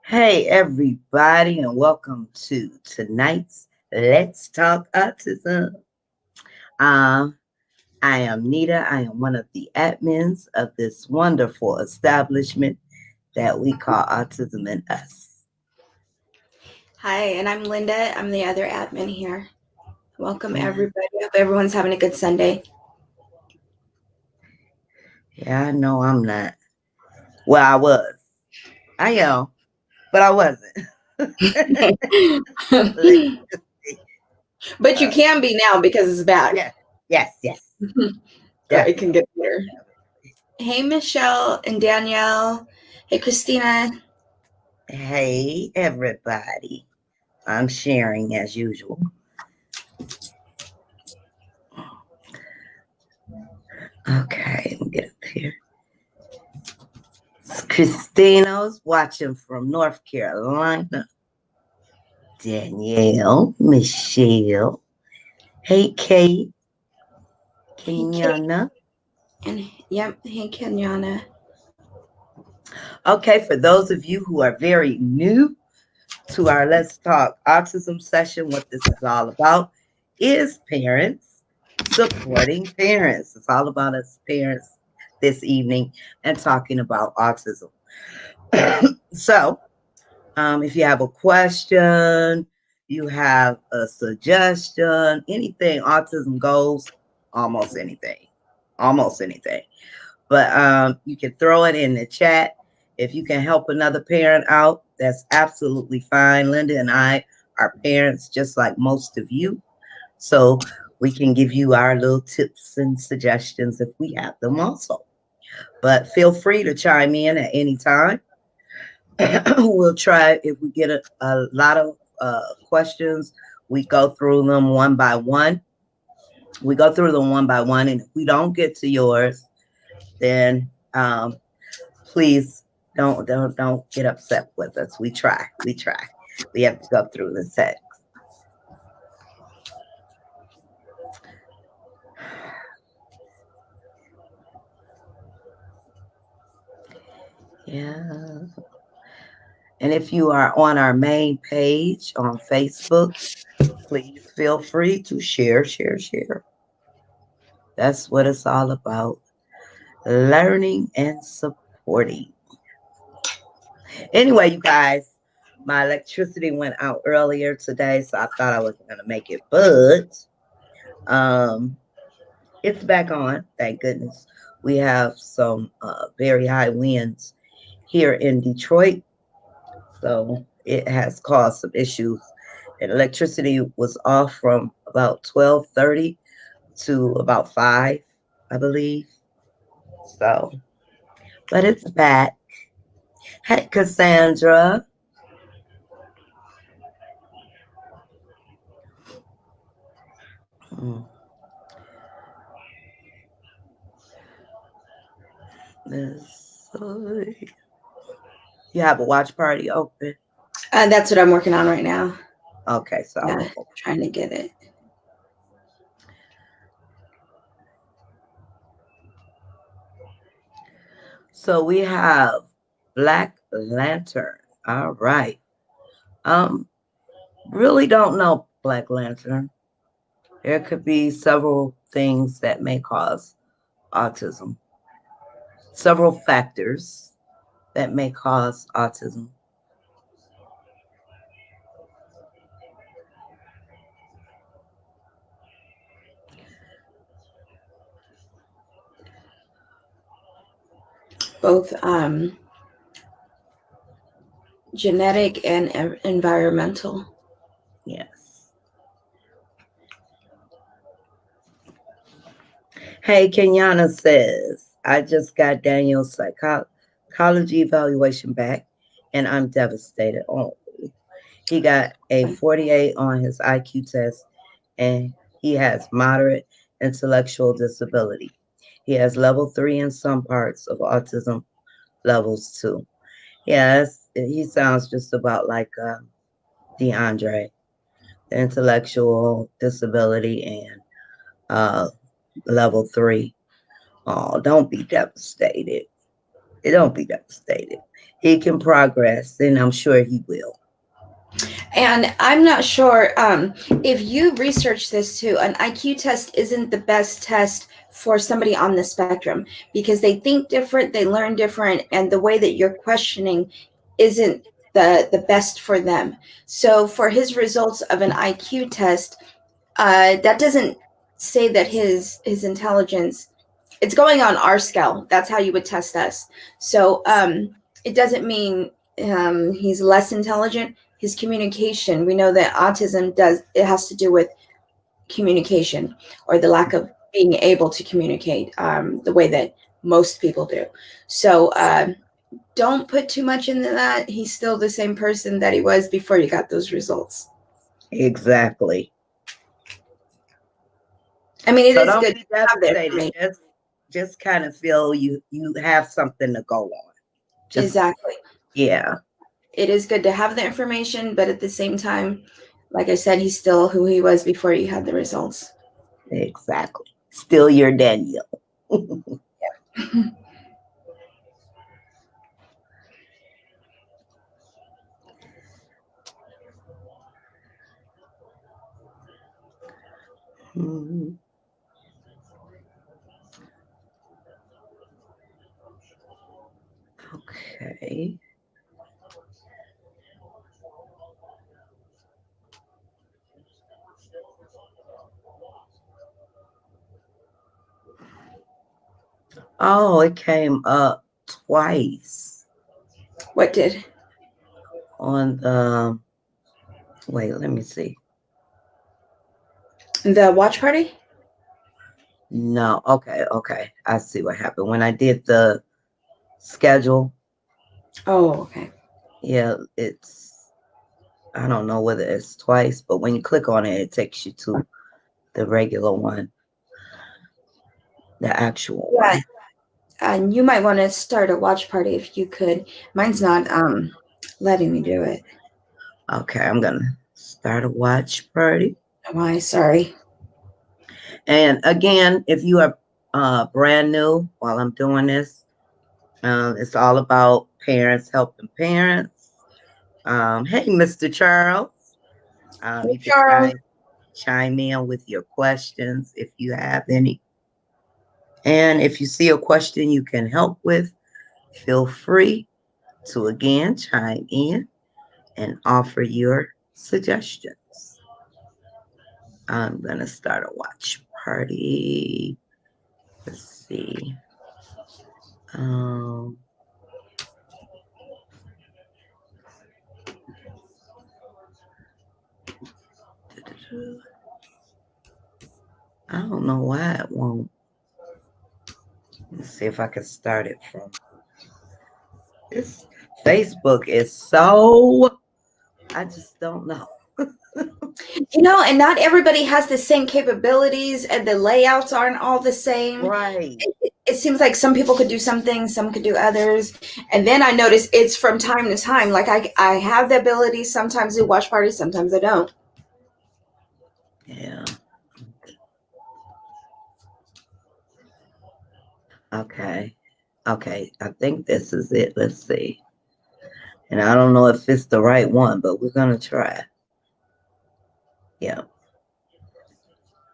Hey, everybody, and welcome to tonight's Let's Talk Autism. Um, I am Nita. I am one of the admins of this wonderful establishment that we call Autism and Us. Hi, and I'm Linda. I'm the other admin here. Welcome, Yeah, everybody. Hope everyone's having a good Sunday. yeah, I know I'm not. Well, I was. I am, but I wasn't. Let's just see. But you Uh, can be now because it's back. yes, yes, yes, So it can definitely. get better. Hey, Michelle and Danielle. Hey, Christina. Hey, everybody. I'm sharing as usual. Okay, let me get up here. Christina's watching from North Carolina. Danielle, Michelle. Hey, Kate, Hey, Kate. Kenyana. And yep, hey, Kenyana. Okay, for those of you who are very new to our Let's Talk Autism session, what this is all about is parents supporting parents. It's all about us parents this evening and talking about autism. So, if you have a question, you have a suggestion, anything, autism goes, almost anything, almost anything. But you can throw it in the chat. If you can help another parent out, that's absolutely fine. Linda and I are parents just like most of you. So we can give you our little tips and suggestions if we have them also. But feel free to chime in at any time. We'll try if we get a lot of questions, we go through them one by one. We go through them one by one, and if we don't get to yours, then please don't get upset with us. We try. We try. We have to go through the text. Yeah. And if you are on our main page on Facebook, please feel free to share, share, share. That's what it's all about. Learning and supporting. Anyway, you guys, my electricity went out earlier today, so I thought I wasn't going to make it, but um, it's back on. Thank goodness. We have some very high winds here in Detroit, so it has caused some issues. And electricity was off from about 12:30 to about 5, I believe. So, but it's back. Hey, Cassandra. Mm, let's see. You have a watch party open? That's what I'm working on right now. Okay, so I Yeah, won't open. trying to get it. So we have Black Lantern. All right. Um, really don't know Black Lantern. There could be several things that may cause autism. Several factors that may cause autism. Both genetic and environmental. Yes. Hey, Kenyana says, I just got Daniel's psychology evaluation back and I'm devastated. Oh, he got a 48 on his IQ test and he has moderate intellectual disability. He has level 3 in some parts of autism, levels 2. Yes, he sounds just about like DeAndre, the intellectual disability and level 3. Oh, don't be devastated. Don't be devastated. He can progress, and I'm sure he will. And I'm not sure if you research this too. An IQ test isn't the best test for somebody on the spectrum because they think different, they learn different, and the way that you're questioning isn't the best for them. So for his results of an IQ test, that doesn't say that his intelligence, it's going on our scale. That's how you would test us. So it doesn't mean he's less intelligent. His communication, we know that autism does, it has to do with communication or the lack of being able to communicate the way that most people do. So don't put too much into that. He's still the same person that he was before you got those results. Exactly. I mean, it So is don't good be to have the devastated. information. Just kind of feel you have something to go on. Just Exactly. yeah, It is good to have the information, but at the same time, like I said, he's still who he was before you had the results. exactly. Still your Daniel. Mhm. Okay. Oh, it came up twice What did? on the. Wait, let me see. The watch party? No, okay. I see what happened when I did the schedule. Oh, okay. Yeah, it's. I don't know whether it's twice, but when you click on it, it takes you to the regular one, the actual Yeah, one. and you might want to start a watch party if you could. Mine's not letting me do it. Okay, I'm gonna start a watch party. Why? Sorry. And again, if you are brand new while I'm doing this, it's all about parents helping parents. Hey, Mr. Charles, Hey, you can Charles. chime in with your questions if you have any. And if you see a question you can help with, feel free to again chime in and offer your suggestions. I'm going to start a watch party. Let's see. Um, I don't know why it won't. Let's see if I can start it from this. Facebook is so, I just don't know. You know, and not everybody has the same capabilities, and the layouts aren't all the same. Right. It seems like some people could do some things, some could do others. And then I notice it's from time to time. Like I have the ability sometimes to watch parties, sometimes I don't. Yeah. Okay. Okay. I think this is it. Let's see. And I don't know if it's the right one, but we're going to try. Yeah.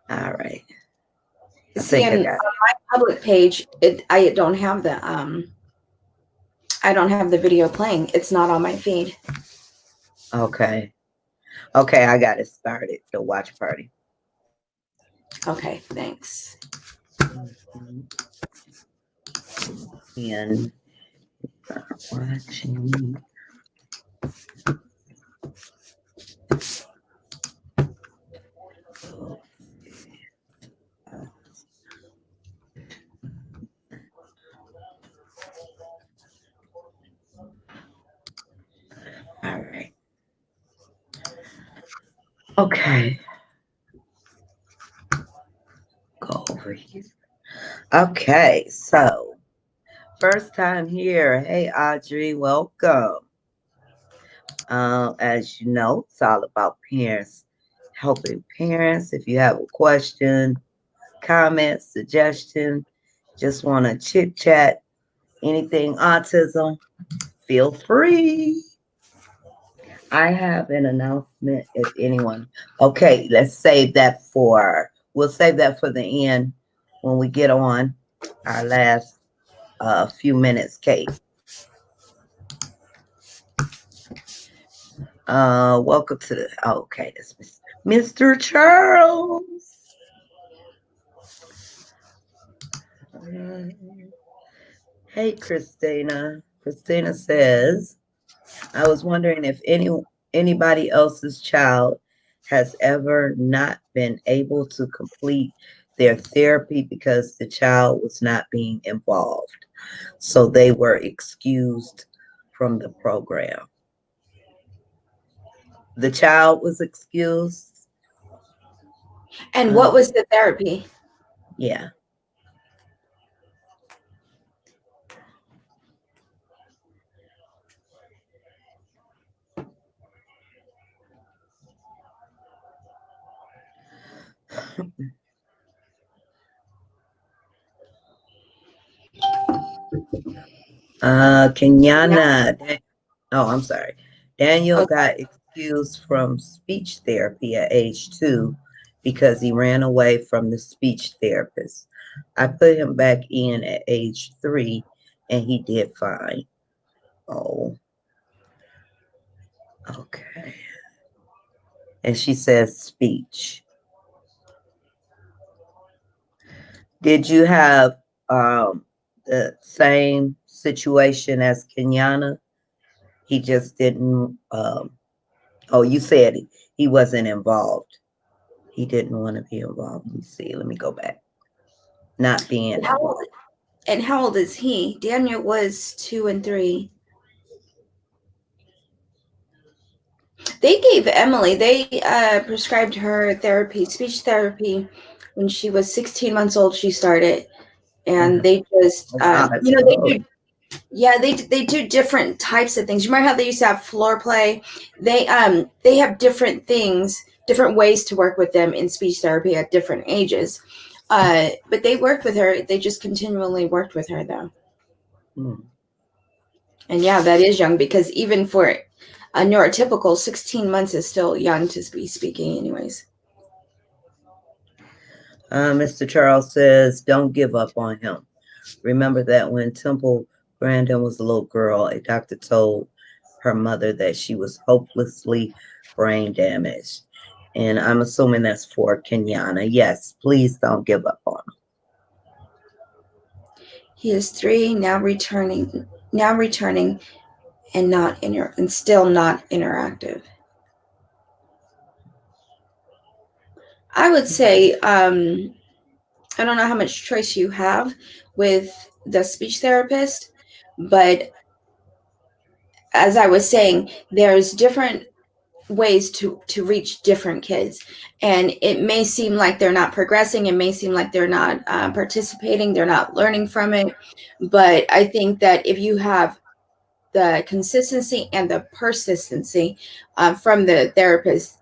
All right. I See, think I on got my public page, I don't have the I don't have the video playing. It's not on my feed. it. Okay. Okay. I got it started. The watch party. Okay, thanks. Mhm. And watching. All right. Okay. Go over here. Okay. So, first time here. Hey, Audrey. Welcome. As you know, it's all about parents helping parents. If you have a question, comment, suggestion, just want to chit chat, Anything autism, feel free. I have an announcement if anyone. Okay, we'll save that for the end when we get on our last few minutes, Kate. Welcome to the, okay, that's Mr. Charles. Hey, Christina. Christina says, I was wondering if anybody else's child has ever not been able to complete their therapy because the child was not being involved. So they were excused from the program. The child was excused. And what was the therapy? Yeah. Kenyana. Oh, I'm sorry. Daniel Okay. got excused from speech therapy at age 2 because he ran away from the speech therapist. I put him back in at age 3 and he did fine. Oh, okay. And she says speech. Did you have the same situation as Kenyana? He just didn't. Oh, you said he wasn't involved. He didn't want to be involved. Let me see. Let me go back. Not being How old, involved. and how old is he? Daniel was 2 and 3. They gave Emily, they prescribed her therapy, speech therapy, when she was 16 months old. She started, and they just, Oh, wow, that's they do, early. yeah, they do different types of things. You remember how they used to have floor play? They have different things, different ways to work with them in speech therapy at different ages. But they worked with her. They just continually worked with her though. Hmm. And yeah, that is young because even for a neurotypical, 16 months is still young to be speaking, anyways. Mr. Charles says, don't give up on him. Remember that when Temple Grandin was a little girl, a doctor told her mother that she was hopelessly brain damaged. And I'm assuming that's for Kenyana. Yes, please don't give up on him. He is 3 now returning, and still not interactive. I would say, I don't know how much choice you have with the speech therapist, but as I was saying, there's different ways to reach different kids, and it may seem like they're not progressing. It may seem like they're not participating. They're not learning from it. But I think that if you have the consistency and the persistency from the therapist,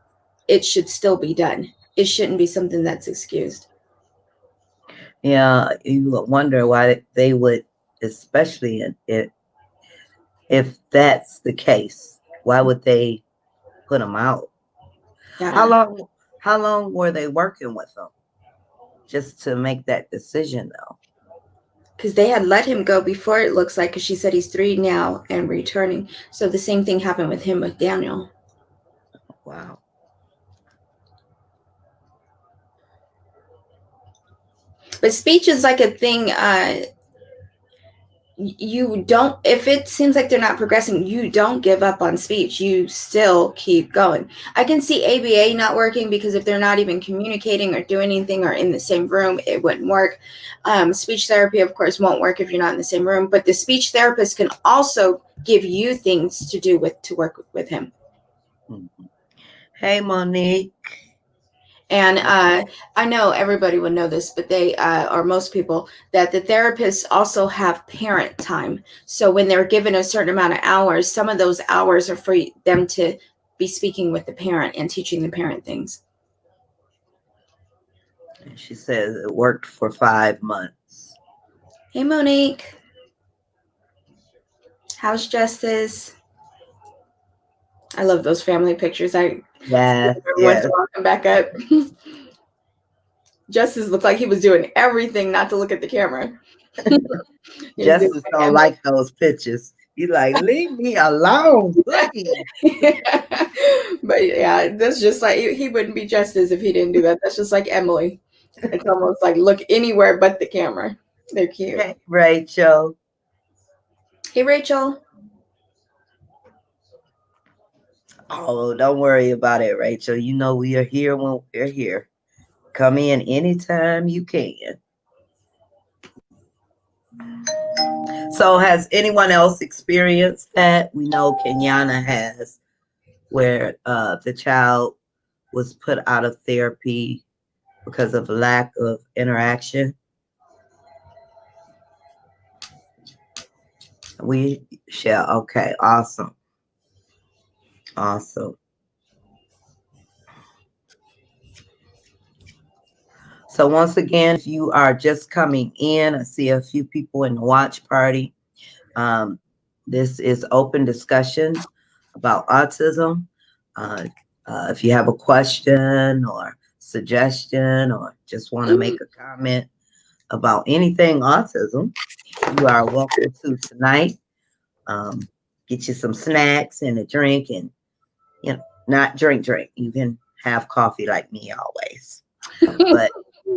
it should still be done. It shouldn't be something that's excused. Yeah, you wonder why they would, especially if that's the case, why would they put them out? How Yeah, long? How long were they working with them just to make that decision, though? because they had let him go before, it looks like, because she said he's 3 now and returning. So the same thing happened with him with Daniel. Wow. But speech is like a thing. You don't, if it seems like they're not progressing, you don't give up on speech. You still keep going. I can see ABA not working because if they're not even communicating or doing anything or in the same room, it wouldn't work. Speech therapy, of course, won't work if you're not in the same room, but the speech therapist can also give you things to do to work with him. Hey, Monique. And I know everybody would know this, but they, or most people, that the therapists also have parent time. So when they're given a certain amount of hours, some of those hours are for them to be speaking with the parent and teaching the parent things. She says it worked for 5 months. Hey, Monique. How's Justice? I love those family pictures. I Yes, every once in yes. a while come back up. Justice looked like he was doing everything not to look at the camera. He was doing Justice don't like those pictures. He's like, leave me alone, please. but yeah, that's just like he wouldn't be Justice if he didn't do that. That's just like Emily. It's almost like look anywhere but the camera. They're cute. Hey, Rachel. Hey, Rachel. Oh, don't worry about it, Rachel. You know we are here when we're here. Come in anytime you can. So, has anyone else experienced that? We know Kenyana has, where the child was put out of therapy because of lack of interaction. We shall. Okay, awesome. Awesome. So once again, if you are just coming in, I see a few people in the watch party. Um, this is open discussion about autism. Uh, if you have a question or suggestion or just want to make a comment about anything autism, you are welcome to tonight. Get you some snacks and a drink, and not drink. You can have coffee like me always, but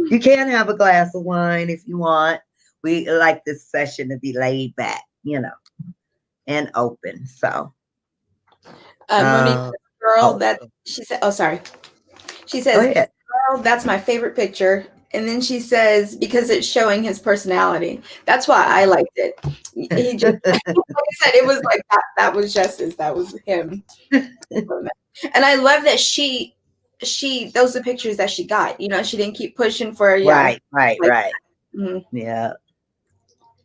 you can have a glass of wine if you want. We like this session to be laid back, and open. So, Monique, girl, oh, that she said. Oh, sorry. She go says, ahead. "Girl, that's my favorite picture." And then she says, "Because it's showing his personality." That's why I liked it. He just, like I said, it was like that. That was Justice. That was him. And I love that those are the pictures that she got. She didn't keep pushing for Right, like, right. mm, Yeah.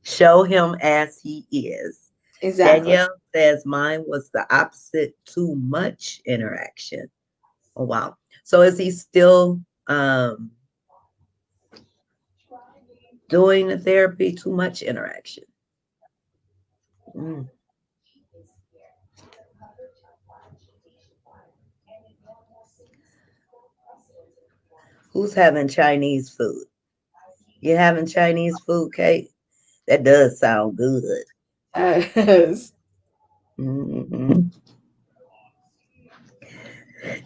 Show him as he is. exactly. Danielle says mine was the opposite, too much interaction. Oh wow. So is he still doing the therapy? Too much interaction. Mm. Who's having Chinese food? You having Chinese food, Kate? That does sound good. Yes. Hmm.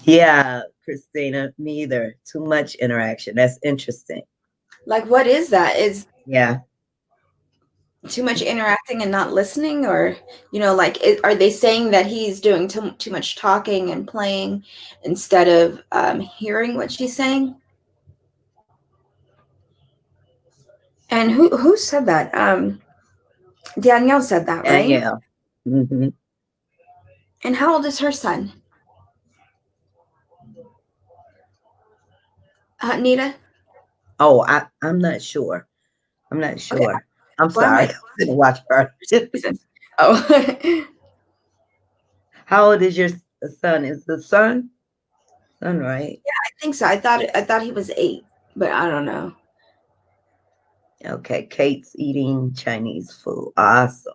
Yeah, Christina, neither. Too much interaction. That's interesting. Like, what is that? Is Yeah. too much interacting and not listening, or like, are they saying that he's doing too much talking and playing instead of hearing what she's saying? And who said that? Danielle said that, right? Danielle. Hmm. And how old is her son? Nita? Oh, I'm not sure. I'm not Okay. sure. I'm Well, I sorry. might I didn't watch her. listen. Oh. How old is your son? Is the son, right? I think so. I thought he was 8, but I don't know. Okay, Kate's eating Chinese food. Awesome.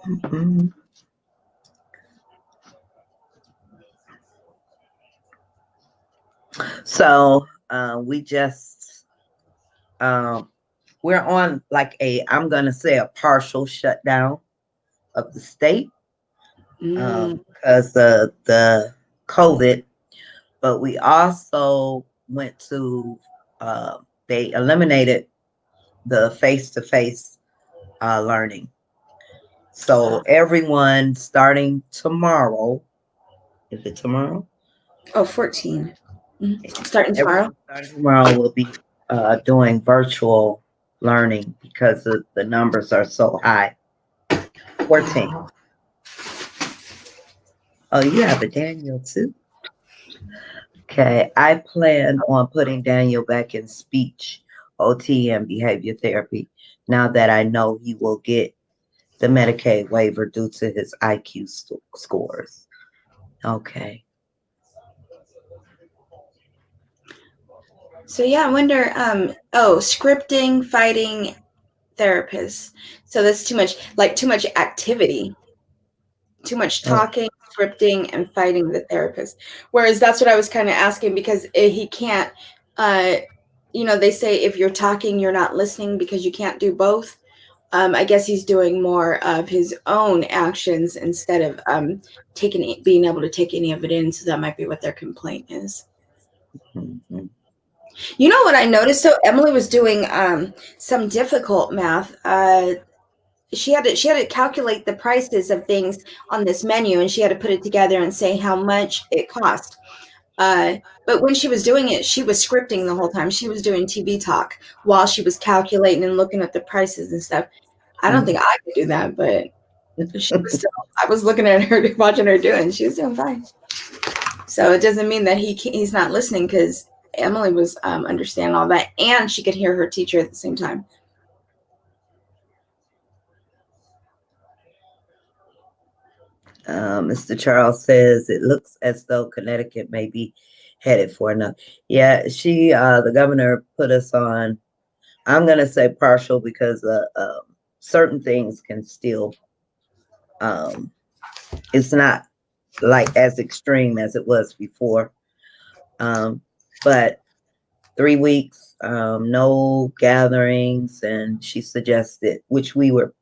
Mhm. So we just we're on like I'm gonna say a partial shutdown of the state Mm. because of the COVID, but we also went to they eliminated the face-to-face learning. So everyone starting tomorrow, is it tomorrow? Oh, 14. Starting tomorrow. Everyone starting tomorrow will be doing virtual learning because the numbers are so high. 14. Wow. Oh, you have a Daniel too? Okay. I plan on putting Daniel back in speech, OT, and behavior therapy now that I know he will get the Medicaid waiver due to his IQ scores. Okay. So yeah, I wonder. Scripting, fighting, therapists. So that's too much, like too much activity, too much Oh, talking, scripting, and fighting the therapist. Whereas that's what I was kind of asking because he can't. Uh, they say if you're talking, you're not listening because you can't do both. I guess he's doing more of his own actions instead of being able to take any of it in. So that might be what their complaint is. mhm. You know what I noticed? So Emily was doing some difficult math. She had to calculate the prices of things on this menu, and she had to put it together and say how much it cost. Uh, but when she was doing it, she was scripting the whole time. She was doing TV talk while she was calculating and looking at the prices and stuff. I don't think I could do that, but she was still. I was looking at her, watching her do it, and she was doing fine. So it doesn't mean that he's not listening because Emily was understanding all that, and she could hear her teacher at the same time. Mr. Charles says it looks as though Connecticut may be headed for enough. Yeah, the governor put us on. I'm going to say partial because certain things can still, um, it's not like as extreme as it was before. But 3 weeks, no gatherings, and she suggested, which we were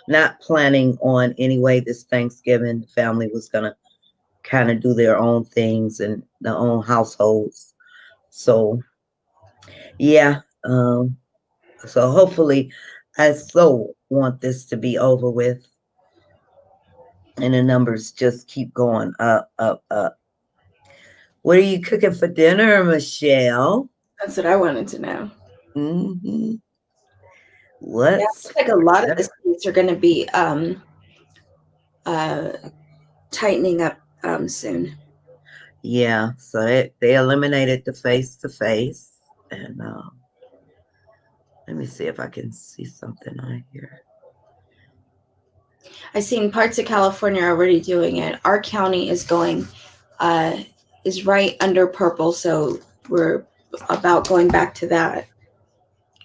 not planning on anyway, this Thanksgiving. The family was going to kind of do their own things in their own households. So, yeah. So hopefully, I so want this to be over with and the numbers just keep going up, up, up. What are you cooking for dinner, Michelle? That's what I wanted to know. Mm-hmm. Yeah, What's like a for lot of the dinner? states are going to be uh, tightening up soon. Yeah, so they eliminated the face to face, and let me see if I can see something on here. I've seen parts of California already doing it. Our county uh, is right under purple, so we're about going back to that.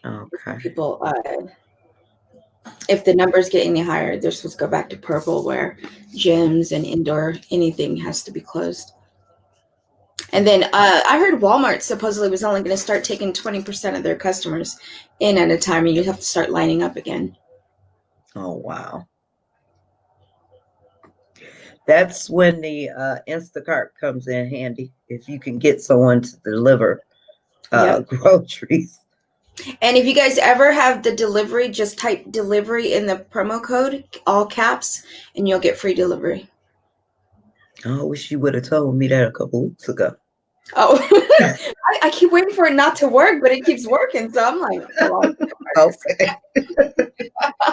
Okay. People, if the numbers get any higher, they're supposed to go back to purple, where gyms and indoor anything has to be closed. And then I heard Walmart supposedly was only going to start taking 20% of their customers in at a time, and you have to start lining up again. Oh wow. That's when the Instacart comes in handy if you can get someone to deliver Yep. groceries. And if you guys ever have the delivery, just type delivery in the promo code, all caps, and you'll get free delivery. Oh, I wish you would have told me that a couple weeks ago. Oh, I keep waiting for it not to work, but it keeps working. So I'm like, well, Okay.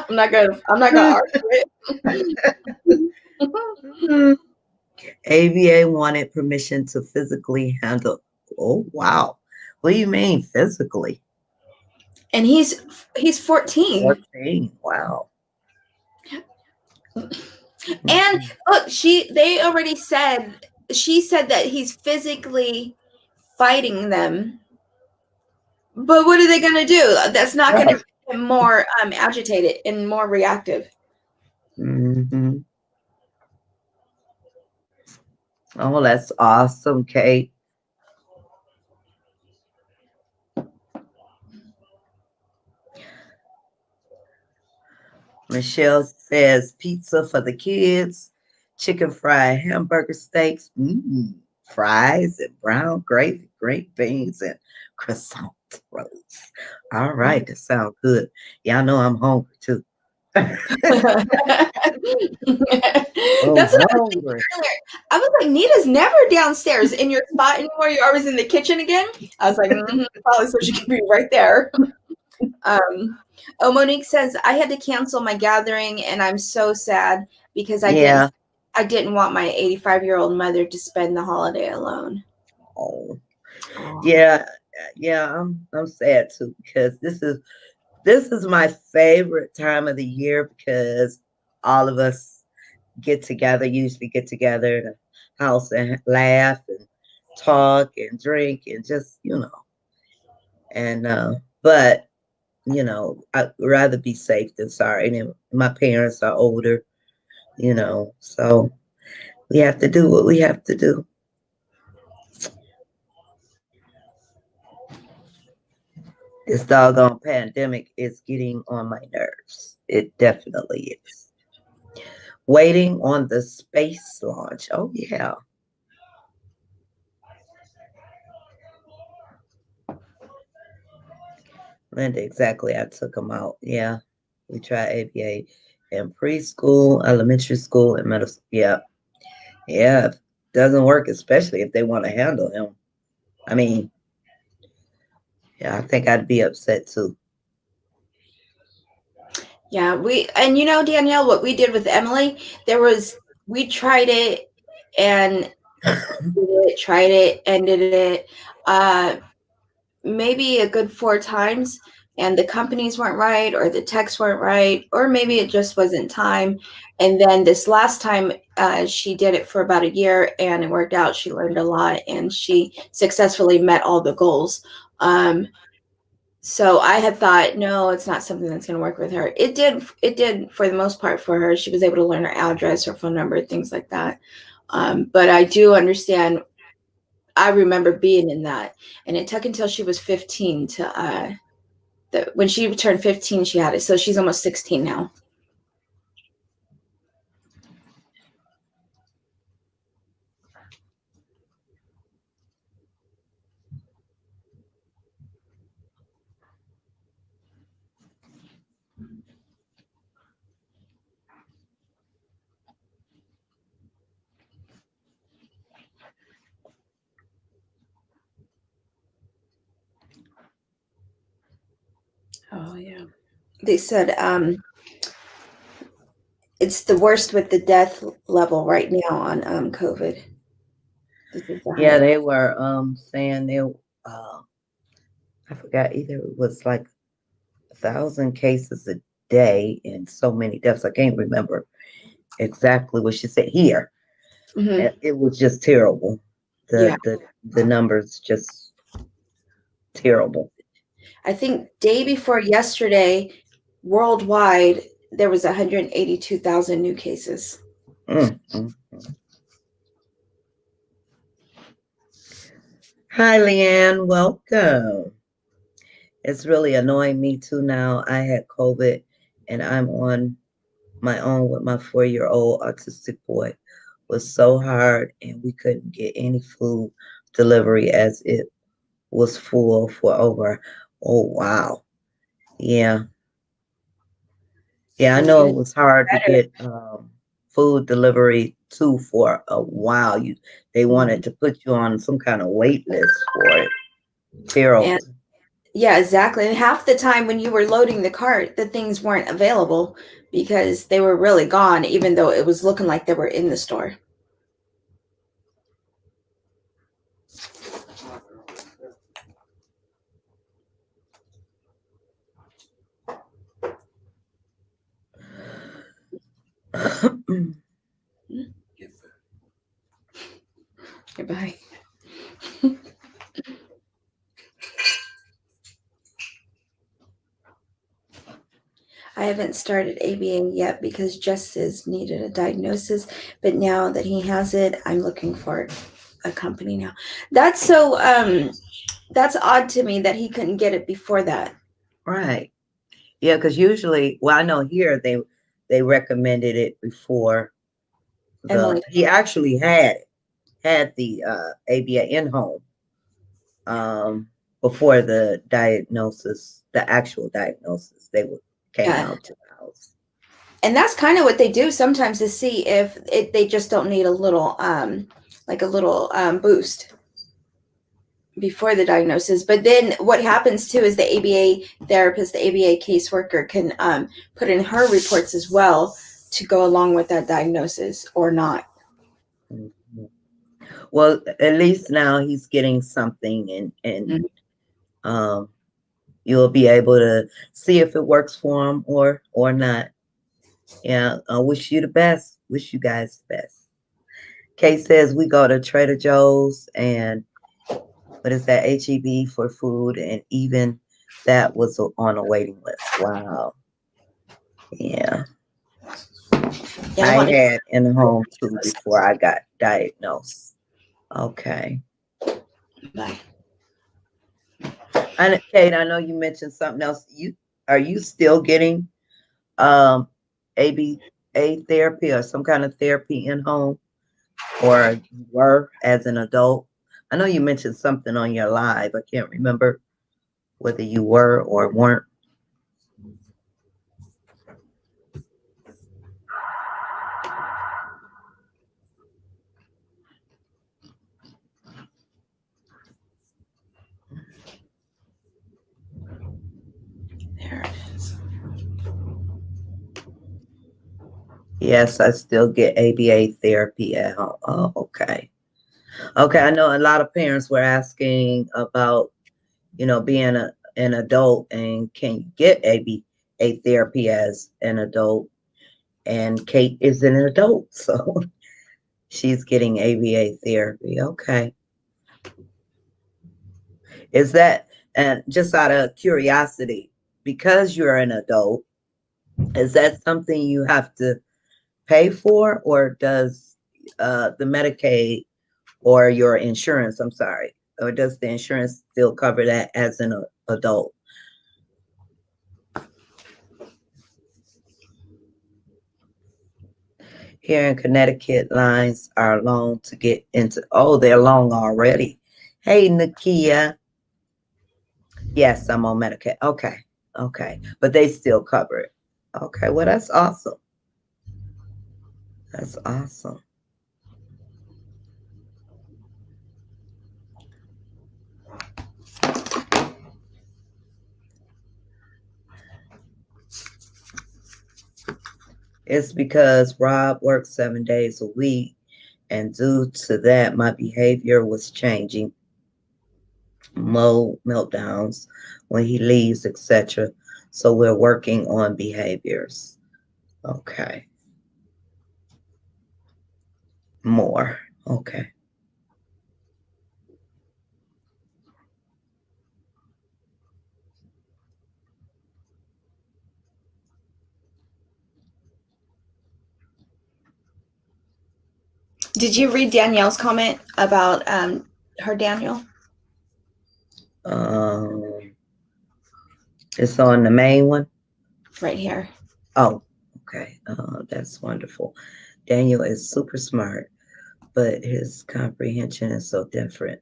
I'm not gonna argue it. ABA wanted permission to physically handle. Oh wow. What do you mean physically? And he's 14. 14. Wow. And look, they already said she said that he's physically fighting them. But what are they going to do? That's not going to make him more agitated and more reactive. Mm-hmm. Oh, that's awesome, Kate. Michelle says pizza for the kids, chicken fried hamburger steaks, fries and brown gravy, great beans, and croissant rolls. All right, that sounds good. Y'all know I'm hungry too. That's I'm what I was thinking hungry. earlier. I was like, Nita's never downstairs in your spot anymore. You're always in the kitchen again. I was like, probably so she could be right there. Monique says I had to cancel my gathering, and I'm so sad because Yeah. I didn't want my 85-year-old mother to spend the holiday alone. Oh, Oh. yeah, yeah. I'm sad too because this is my favorite time of the year because all of us get together, usually get together in a house and laugh and talk and drink and just, And but I'd rather be safe than sorry. And my parents are older, so we have to do what we have to do. This doggone pandemic is getting on my nerves. It definitely is. Waiting on the space launch. Oh yeah, Linda, exactly. I took them out. Yeah, we tried ABA in preschool, elementary school, and middle school. Yeah, yeah. Doesn't work, especially if they want to handle him. I mean, yeah, I think I'd be upset too. Yeah, and Danielle, what we did with Emily, we tried it and tried it, ended it. Maybe a good 4 times, and the companies weren't right, or the texts weren't right, or maybe it just wasn't time. And then this last time, she did it for about a year, and it worked out. She learned a lot, and she successfully met all the goals. So I had thought, no, it's not something that's going to work with her. It did. It did for the most part for her. She was able to learn her address, her phone number, things like that. But I do understand. I remember being in that, and it took until she was 15 to when she turned 15, she had it. So she's almost 16 now. Oh yeah. They said it's the worst with the death level right now on COVID. This is the Yeah, highest. they were saying I forgot either it was like 1,000 cases a day and so many deaths. I can't remember exactly what she said here. Mm-hmm. It was just terrible. Yeah. The numbers just terrible. I think day before yesterday, worldwide, there was 182,000 new cases. Mm, mm. Hi, Leanne. Welcome. It's really annoying me too now. I had COVID and I'm on my own with my 4-year-old autistic boy. It was so hard and we couldn't get any food delivery as it was full for over, oh wow. Yeah. Yeah, I It's know getting it was hard to better. get food delivery too for a while. They Mhm. wanted to put you on some kind of wait list for it. And Terrible. yeah, exactly. And half the time when you were loading the cart, the things weren't available because they were really gone, even though it was looking like they were in the store. Goodbye. I haven't started ABA yet because Justice needed a diagnosis, but now that he has it, I'm looking for a company now. That's so that's odd to me that he couldn't get it before that. Right. Yeah, because usually, well, I know here they recommended it before Emily. he actually had the ABA in home um before the diagnosis, the actual diagnosis. Came Yeah. out to the house. And that's kind of what they do sometimes to see if they just don't need a little like a little boost before the diagnosis. But then what happens too is the ABA therapist, the ABA caseworker can put in her reports as well to go along with that diagnosis or not. Mhm. Well, at least now he's getting something, and Mhm. um, you'll be able to see if it works for him or not. Yeah, I wish you the best. Wish you guys the best. Kate says we go to Trader Joe's and what is that, HEB for food, and even that was on a waiting list. Wow. Yeah. Yeah, I I want to. had in home too before I got diagnosed. Okay. Bye. And Kate, I know you mentioned something else. Are you still getting um ABA therapy or some kind of therapy in home, or you were as an adult? I know you mentioned something on your live. I can't remember whether you were or weren't. There it is. Yes, I still get ABA therapy at home. Oh, okay. Okay, I know a lot of parents were asking about, being an adult and can you get ABA therapy as an adult? And Kate is an adult, so she's getting ABA therapy. Okay. Is that, and just out of curiosity, because you're an adult, is that something you have to pay for, or does the Medicaid or your insurance, I'm sorry, or does the insurance still cover that as an adult? Here in Connecticut, lines are long to get into. Oh, they're long already. Hey, Nakia. Yes, I'm on Medicaid. Okay. Okay. But they still cover it. Okay. Well, that's awesome. That's awesome. It's because Rob works 7 days a week, and due to that, my behavior was changing, mode meltdowns when he leaves, etc. So we're working on behaviors. Okay. More. Okay. Did you read Danielle's comment about her Daniel? Um, it's on the main one. Right here. Oh, okay. That's wonderful. Daniel is super smart, but his comprehension is so different.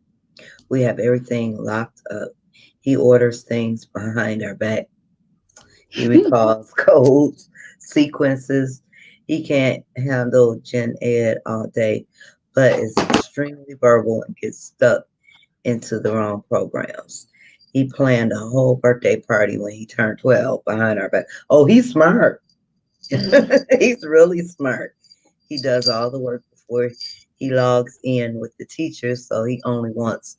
We have everything locked up. He orders things behind our back. He recalls codes, sequences. He can't handle Gen Ed all day, but is extremely verbal and gets stuck into the wrong programs. He planned a whole birthday party when he turned 12 behind our back. Oh, he's smart. Mhm. He's really smart. He does all the work before he logs in with the teachers, so he only wants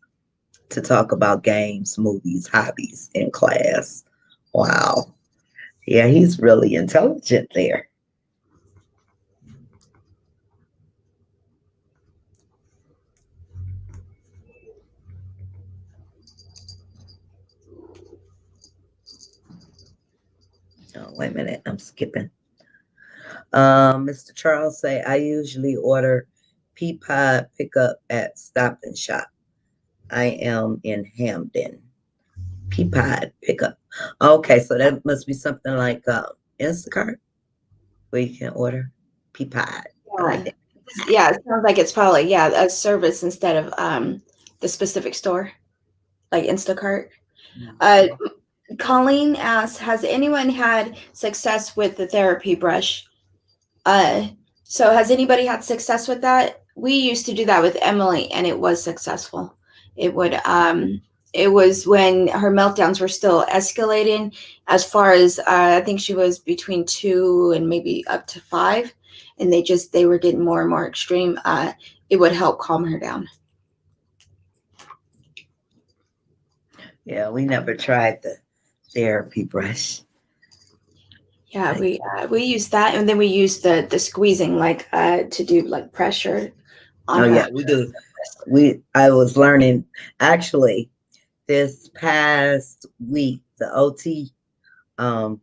to talk about games, movies, hobbies in class. Wow. Yeah, he's really intelligent there. Oh, wait a minute. I'm skipping. Mr. Charles say I usually order Peapod pickup at Stop and Shop. I am in Hamden. Peapod pickup. Okay, so that must be something like Instacart where you can order Peapod. Yeah. Yeah, it sounds like it's probably a service instead of the specific store like Instacart. Uh, Colleen asks, has anyone had success with the therapy brush? Uh, so has anybody had success with that? We used to do that with Emily, and it was successful. It would it was when her meltdowns were still escalating as far as I think she was between 2 and maybe up to 5, and they were getting more and more extreme. It would help calm her down. Yeah, we never tried the therapy brush. Yeah, we use that, and then we use the squeezing like to do like pressure on Oh her. yeah, we do. I was learning actually this past week, the OT um,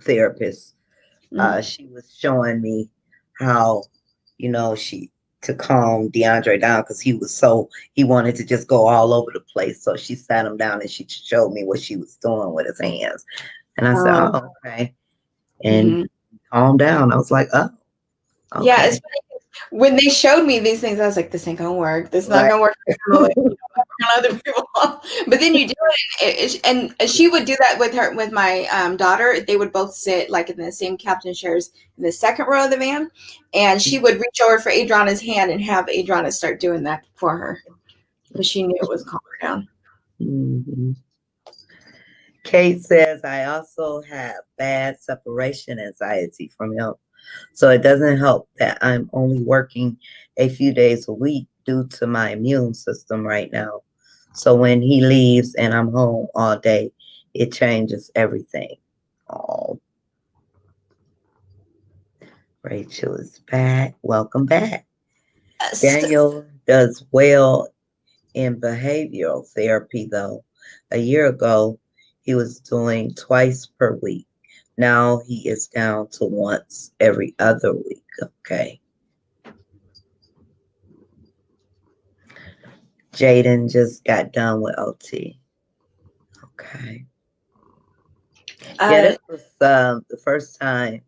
therapist, Mm. she was showing me how, she to calm DeAndre down because he wanted to just go all over the place. So she sat him down and she showed me what she was doing with his hands. And I said, Oh, oh, okay. And mhm. calm down. I was like, oh, Yeah, okay. it's when they showed me these things, I was like, "This ain't gonna work. This is not Right. gonna work for Emily. On other people." But then you do it, and she would do that with her with my daughter. They would both sit like in the same captain chairs in the second row of the van, and she would reach over for Adriana's hand and have Adriana start doing that for her because she knew it was calm her down. Mhm. Kate says, I also have bad separation anxiety from him. So it doesn't help that I'm only working a few days a week due to my immune system right now. So when he leaves and I'm home all day, it changes everything. Oh, Rachel is back. Welcome back. Daniel does well in behavioral therapy, though. A year ago, he was doing twice per week. Now he is down to once every other week. Okay. Jaden just got done with OT. Okay. Yeah, Uh, this was the first time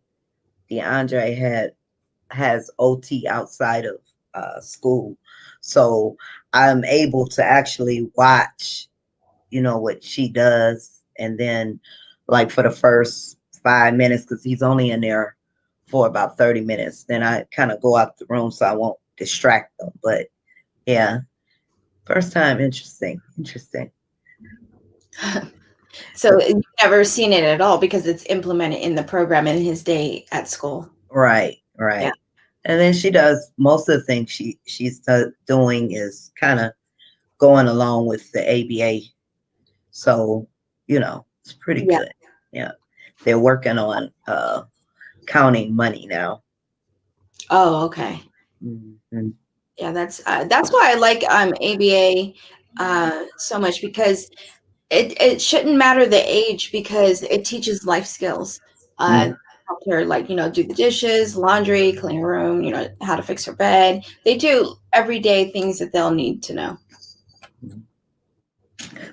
DeAndre has OT outside of school. So I'm able to actually watch, what she does. And then, like, for the first 5 minutes, because he's only in there for about 30 minutes, then I kind of go out the room so I won't distract them. But yeah, first time, interesting. Interesting. so you've never seen it at all because it's implemented in the program in his day at school. Right, Yeah, right. And then she does most of the things she's doing is kind of going along with the ABA. So, it's pretty yeah. good. Yeah. They're working on counting money now. Oh, okay. Mhm. Yeah, that's why I like ABA so much because it shouldn't matter the age because it teaches life skills. Mhm. Help her like do the dishes, laundry, clean her room, how to fix her bed. They do everyday things that they'll need to know.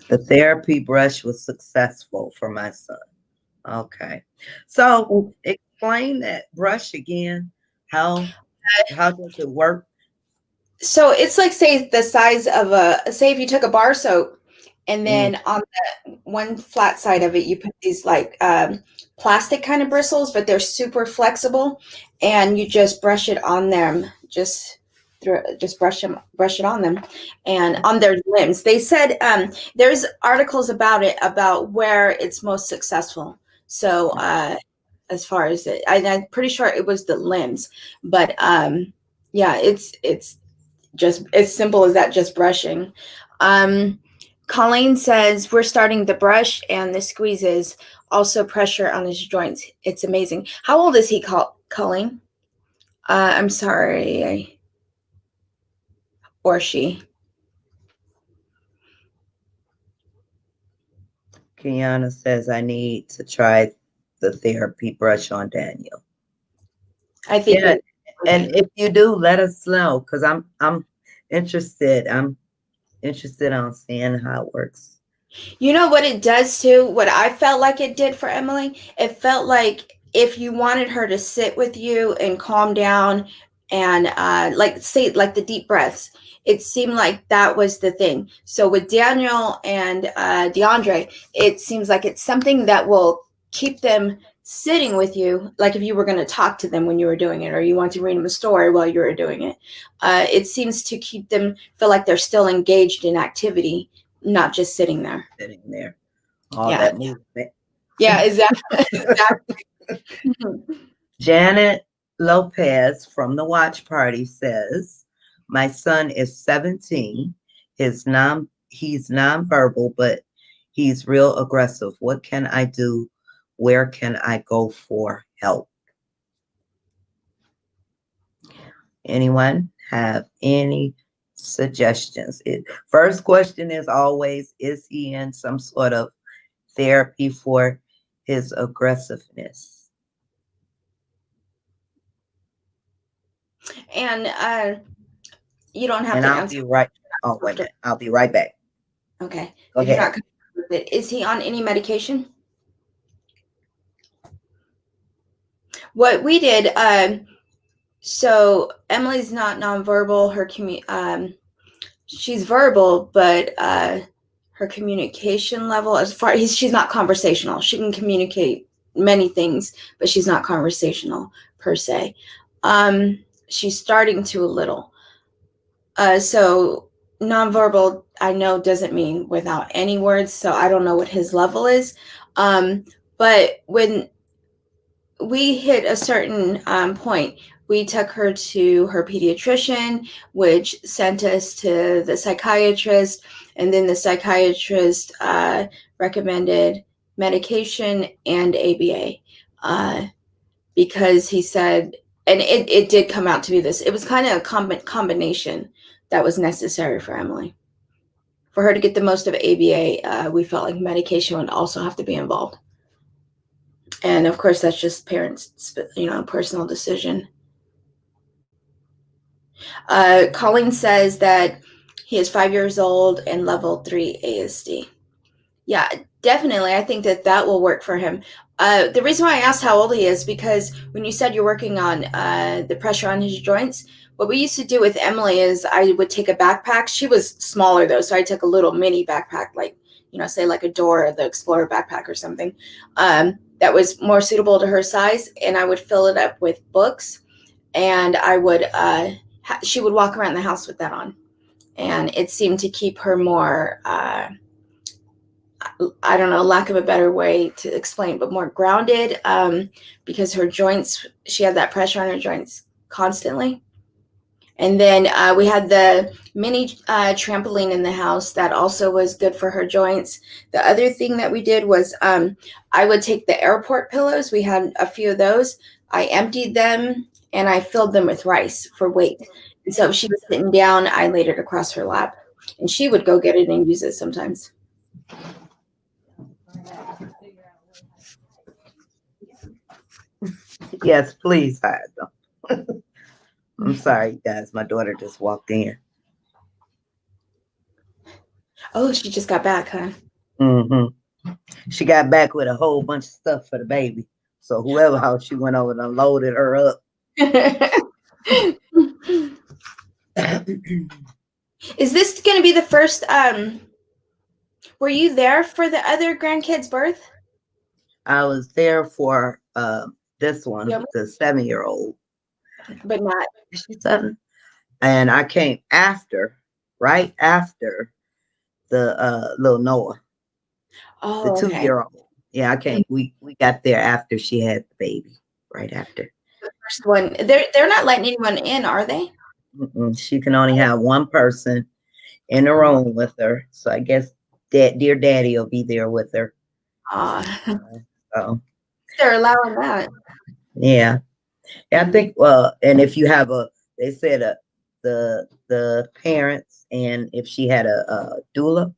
The therapy brush was successful for my son. Okay. So explain that brush again. How how does it work? So it's like say the size of say if you took a bar soap and Mm, then on the one flat side of it you put these like plastic kind of bristles, but they're super flexible, and you just brush it on them, just brush it on them and on their limbs. They said there's articles about it about where it's most successful. So as far as it, I'm pretty sure it was the limbs, but yeah, it's just as simple as that, just brushing. um Colleen says we're starting the brush and the squeezes, also pressure on his joints. It's amazing. How old is he, Colleen? I'm sorry. Or she. Kiana says I need to try the therapy brush on Daniel. I think Yeah, we and if you do, let us know because I'm interested. I'm interested on seeing how it works. You know what it does too? What I felt like it did for Emily? It felt like if you wanted her to sit with you and calm down and like say like the deep breaths, it seemed like that was the thing. So with Daniel and DeAndre, it seems like it's something that will keep them sitting with you, like if you were going to talk to them when you were doing it, or you want to read them a story while you were doing it. It seems to keep them feel like they're still engaged in activity, not just sitting there. Sitting there, all Yeah. that movement. Yeah, exactly. Exactly. Janet Lopez from the watch party says, "My son is 17. He's nonverbal, but he's real aggressive. What can I do? Where can I go for help?" Anyone have any suggestions. First question is always, is he in some sort of therapy for his aggressiveness? And you don't have And to I'll answer. be right. Oh, wait a minute. I'll be right back. Okay. Go If you're not ahead. comfortable with it, is he on any medication? What we did, so Emily's not nonverbal. She's verbal, but her communication level, as far she's not conversational. She can communicate many things, but she's not conversational per se. She's starting to a little. So nonverbal, I know doesn't mean without any words. So I don't know what his level is. But when we hit a certain point, we took her to her pediatrician, which sent us to the psychiatrist, and then the psychiatrist recommended medication and ABA, because he said, and it did come out to be this. It was kind of a combination that was necessary for Emily. For her to get the most of ABA, we felt like medication would also have to be involved. And of course, that's just parents, personal decision. Colleen says that he is 5 years old and level 3 ASD. Yeah, definitely. I think that will work for him. The reason why I asked how old he is, because when you said you're working on the pressure on his joints, what we used to do with Emily is I would take a backpack. She was smaller though, so I took a little mini backpack, like, say like a Dora the Explorer backpack or something, that was more suitable to her size, and I would fill it up with books, and I would she would walk around the house with that on, and it seemed to keep her more I don't know, lack of a better way to explain, but more grounded, because her joints, she had that pressure on her joints constantly. And then we had the mini trampoline in the house that also was good for her joints. The other thing that we did was I would take the airport pillows. We had a few of those. I emptied them and I filled them with rice for weight. And so if she was sitting down, I laid it across her lap. And she would go get it and use it sometimes. Yes, please hide them. I'm sorry, guys. My daughter just walked in. Oh, she just got back, huh? She got back with a whole bunch of stuff for the baby. So whoever house she went over and loaded her up. Is this going to be the first? Were you there for the other grandkid's birth? I was there for this one, Yeah, the 7-year-old. but not. Is she 7? And I came after, right after the little Noah, the Oh, okay. 2-year-old. Yeah, I came. We got there after she had the baby, right after. The first one. They're not letting anyone in, are they? She can only have one person in the room with her. So I guess dear daddy will be there with her. So They're allowing that. yeah. I think and if you have they said the parents, and if she had a doula,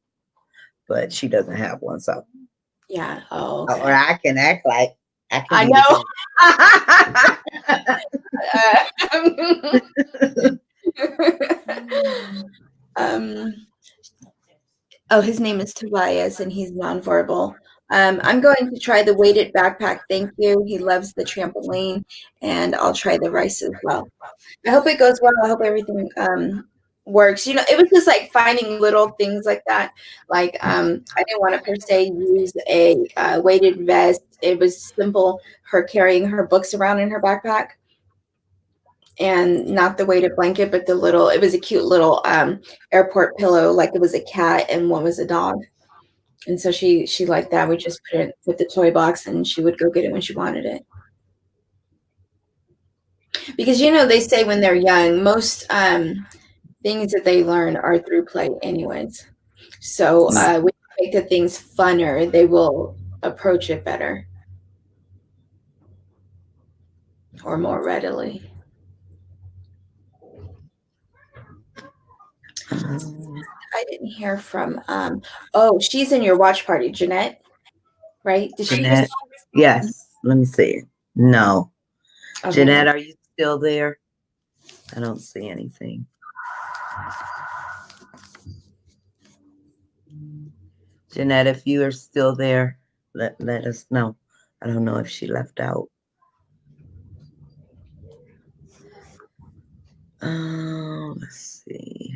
but she doesn't have one, so Yeah. Oh, or okay. I can act like I can I be the know. um. Oh, his name is Tobias, and he's nonverbal. I'm going to try the weighted backpack. Thank you. He loves the trampoline, and I'll try the rice as well. I hope it goes well. I hope everything works. It was just like finding little things like that. Like I didn't want to per se use a weighted vest. It was simple. Her carrying her books around in her backpack, and not the weighted blanket, but the little. It was a cute little airport pillow, like it was a cat and one was a dog. And so she liked that. We just put it with the toy box, and she would go get it when she wanted it. Because they say when they're young, most things that they learn are through play anyways. So we make the things funner, they will approach it better or more readily. I didn't hear from. Oh, she's in your watch party, Jeanette, right? Did she Jeanette. respond? Yes. Let me see. No. Okay. Jeanette, are you still there? I don't see anything. Jeanette, if you are still there, let us know. I don't know if she left out. Let's see.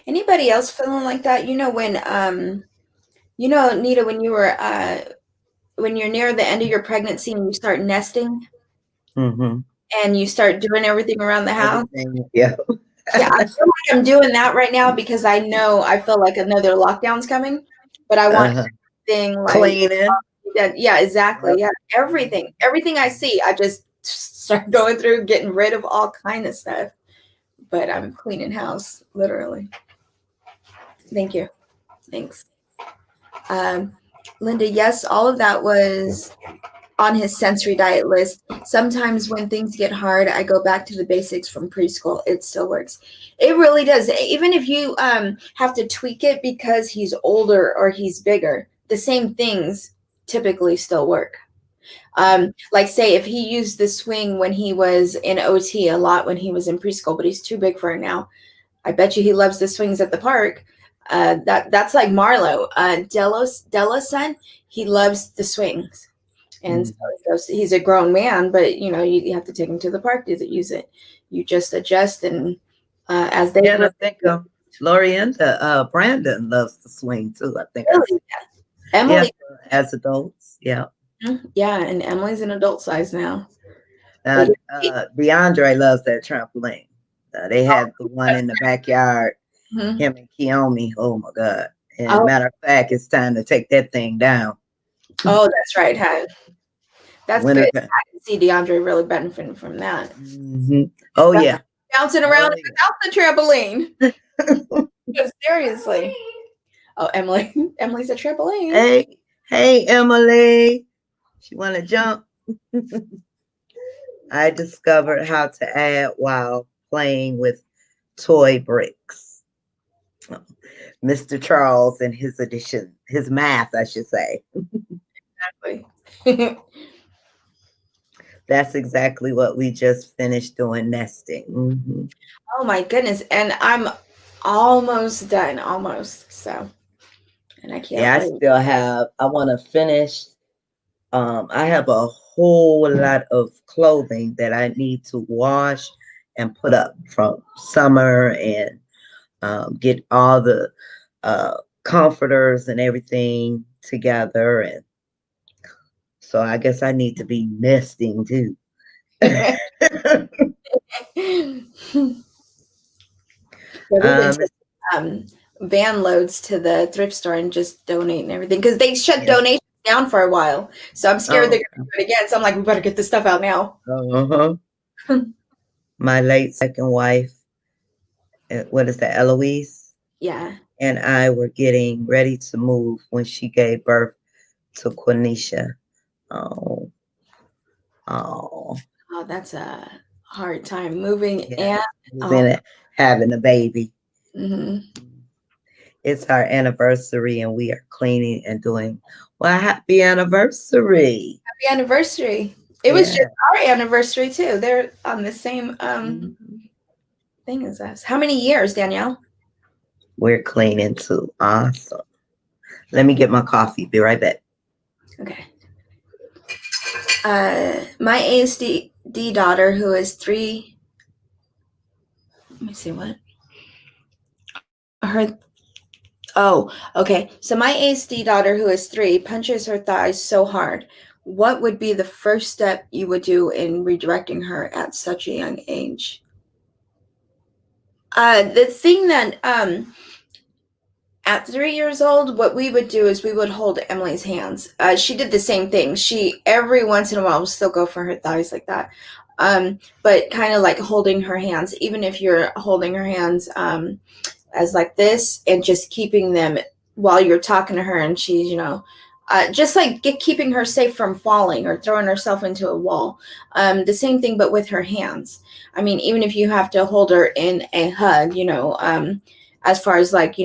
Anybody else feeling like that? Nita, when you're near the end of your pregnancy and you start nesting Mm-hmm. and you start doing everything around the house. Everything. Yeah. Yeah, I feel like I'm doing that right now because I feel like another lockdown's coming, but I want Uh-huh. everything like Cleaning. that. Yeah, exactly. Yep. Yeah, everything I see, I just start going through, getting rid of all kind of stuff. But I'm cleaning house, literally. Thank you. Thanks. Um, Linda, yes, all of that was on his sensory diet list. Sometimes when things get hard, I go back to the basics from preschool. It still works. It really does. Even if you have to tweak it because he's older or he's bigger, the same things typically still work. Like say if he used the swing when he was in OT a lot when he was in preschool, but he's too big for it now. I bet you he loves the swings at the park. That's like Marlo. Della's son, he loves the swings. And so Mhm. he goes, he's a grown man, but you have to take him to the park to use it. You just adjust and as they Yeah, and grow. I think Lorienta, Brandon loves to swing too. I think I Really, see. Yeah, Emily, as adults. Yeah. yeah, and Emily's an adult size now. But yeah, DeAndre loves that trampoline. They had the one in the backyard, mhm. him and Kiyomi. Oh my God. And Oh, matter of fact, it's time to take that thing down. oh, that's right. That's good. Winter. I can see DeAndre really benefiting from that. Mm-hmm. Oh, yeah. Bouncing around Oh, without the trampoline. yeah. Seriously. Oh, Emily. Emily's a trampoline. Hey, hey, Emily. She want to jump? I discovered how to add while playing with toy bricks. Mr. Charles and his addition, his math, I should say. Exactly. That's exactly what we just finished doing nesting. Mm-hmm. Oh my goodness. And I'm almost done. Almost. So, and I can't Yeah, I wait. still have, I want to finish. I have a whole lot of clothing that I need to wash and put up from summer and get all the comforters and everything together. And so I guess I need to be nesting too. Yeah, we've been um, taking van loads to the thrift store and just donating everything because they shut yeah. donations down for a while. So I'm scared they're Oh, going to do it again. So I'm like, we better get this stuff out now. uh-huh. My late second wife, what is that, Eloise, Yeah. and I were getting ready to move when she gave birth to Quenisha. Oh, oh, Oh, that's a hard time moving yeah. and Moving oh, it, having a baby. mhm. It's our anniversary, and we are cleaning and doing. Well, happy anniversary! Happy anniversary. It was Yeah. just our anniversary too. They're on the same Mhm. thing as us. How many years, Danielle? We're cleaning too. Awesome. Let me get my coffee. Be right back. Okay. My ASD daughter, who is 3. Let me see what her. Oh, okay. So my ASD daughter, who is 3, punches her thighs so hard. What would be the first step you would do in redirecting her at such a young age? The thing that at 3 years old, what we would do is we would hold Emily's hands. She did the same thing. She every once in a while will still go for her thighs like that, but kind of like holding her hands. Even if you're holding her hands as like this and just keeping them while you're talking to her, and she's just like keeping her safe from falling or throwing herself into a wall. The same thing, but with her hands. I mean, even if you have to hold her in a hug, as far as like,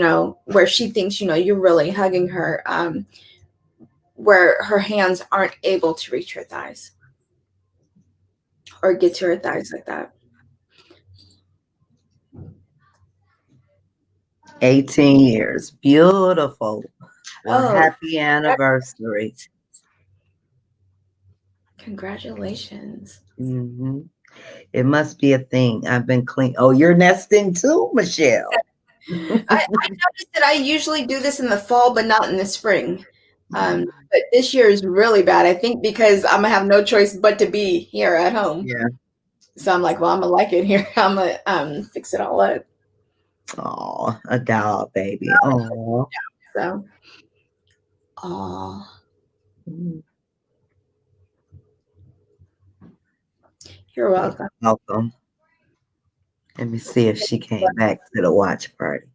where she thinks, you're really hugging her, where her hands aren't able to reach her thighs or get to her thighs like that. 18 years. Beautiful. Well, Oh, happy anniversary. congratulations. Hmm. It must be a thing. I've been clean. Oh, you're nesting too, Michelle. I noticed that I usually do this in the fall, but not in the spring. But this year is really bad. I think because I'm gonna have no choice but to be here at home. Yeah. So I'm like, well, I'm gonna like it here. I'm gonna fix it all up. Oh, a doll baby. Oh. So, oh, you're welcome. Welcome. Let me see if she came back to the watch party.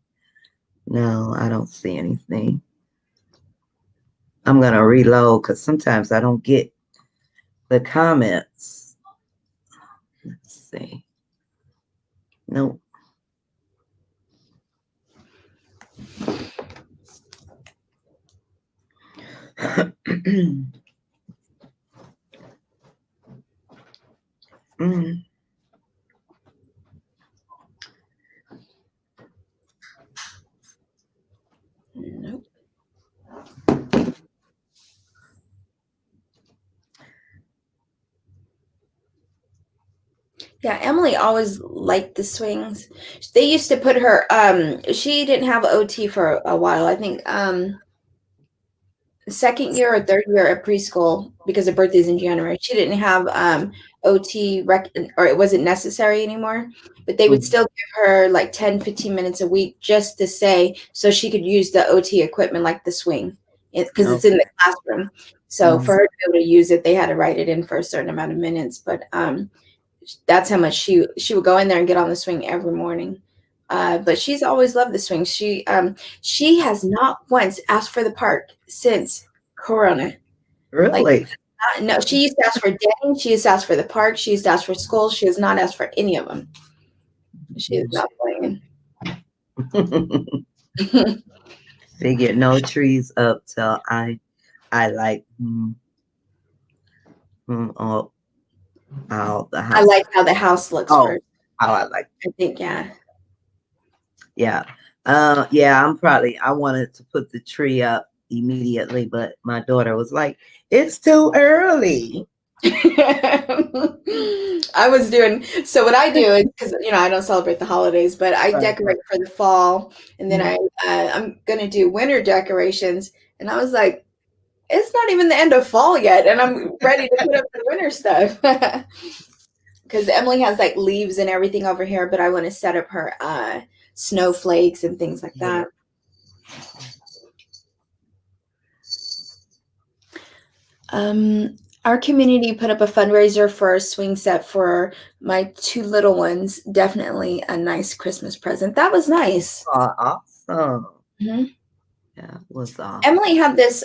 No, I don't see anything. I'm gonna reload because sometimes I don't get the comments. Let's see. Nope. Mm. Nope. Yeah, Emily always liked the swings. They used to put her she didn't have OT for a while. I think second year or third year at preschool because her birthday's in January. She didn't have OT or it wasn't necessary anymore, but they would Mm. still give her like 10, 15 minutes a week just to say so she could use the OT equipment like the swing because it's in the Okay. classroom. So Mm. for her to be able to use it, they had to write it in for a certain amount of minutes. But that's how much she would go in there and get on the swing every morning. But she's always loved the swing. She has not once asked for the park since Corona. Like Really? no, she used to ask for Denny. She used to ask for the park. She used to ask for school. She has not asked for any of them. She is not playing. Figure no trees up till I like all out the I house. like how the house looks Oh, first. how I like. I think yeah. Yeah. Yeah, I wanted to put the tree up immediately, but my daughter was like, it's too early. I was doing so. What I do is because I don't celebrate the holidays, but I Right, right. decorate for the fall, and then Mhm. I'm gonna do winter decorations. And I was like, it's not even the end of fall yet, and I'm ready to put up the winter stuff. Because Emily has like leaves and everything over here, but I want to set up her snowflakes and things like Yeah. that. Our community put up a fundraiser for a swing set for my two little ones. Definitely a nice Christmas present. That was nice. Oh, awesome. Mhm. Yeah, it was awesome. Emily had this.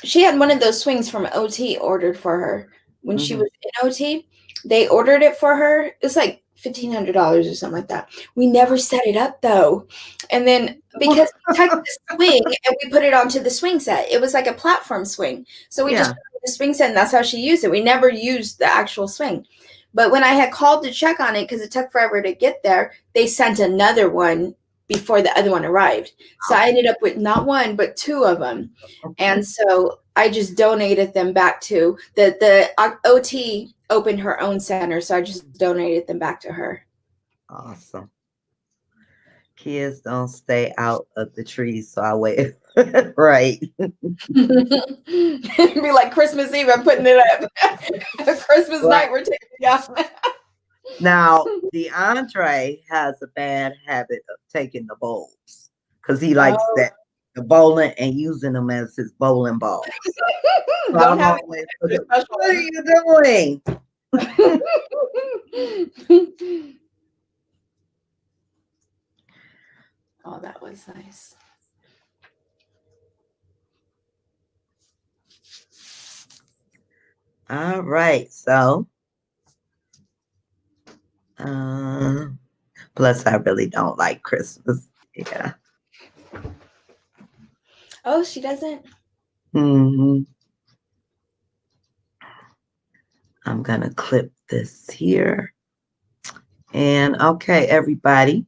She had one of those swings from OT ordered for her when she Mhm. was in OT. They ordered it for her. It's like $1,500 or something like that. We never set it up though, and then because we took the swing and we put it onto the swing set, it was like a platform swing. So we just Yeah. put it on the swing set, and that's how she used it. We never used the actual swing. But when I had called to check on it because it took forever to get there, they sent another one before the other one arrived. So I ended up with not one but two of them, and so I just donated them back to the OT opened her own center, so I just donated them back to her. Awesome. Kids don't stay out of the trees, so I wait. Right. It'd be like Christmas Eve, I'm putting it up. Christmas Right. night, we're taking it down. Now, DeAndre has a bad habit of taking the bowls because he likes Oh, that the bowling and using them as his bowling balls. So don't I'm have always any looking, special what are ones. you doing? Oh, that was nice. All right. So, uh, plus I really don't like Christmas. Yeah. Oh, she doesn't. hmm I'm gonna clip this here. And okay, everybody,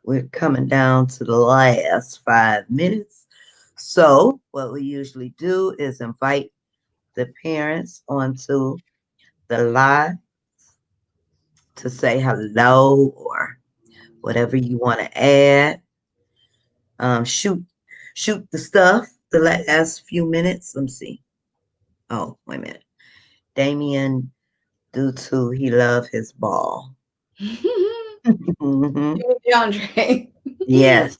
we're coming down to the last 5 minutes. So, what we usually do is invite the parents onto the live to say hello or whatever you want to add. Shoot the stuff the last few minutes. Let me see. Oh, wait a minute. Damien, due to he love his ball. hmm DeAndre. Yes.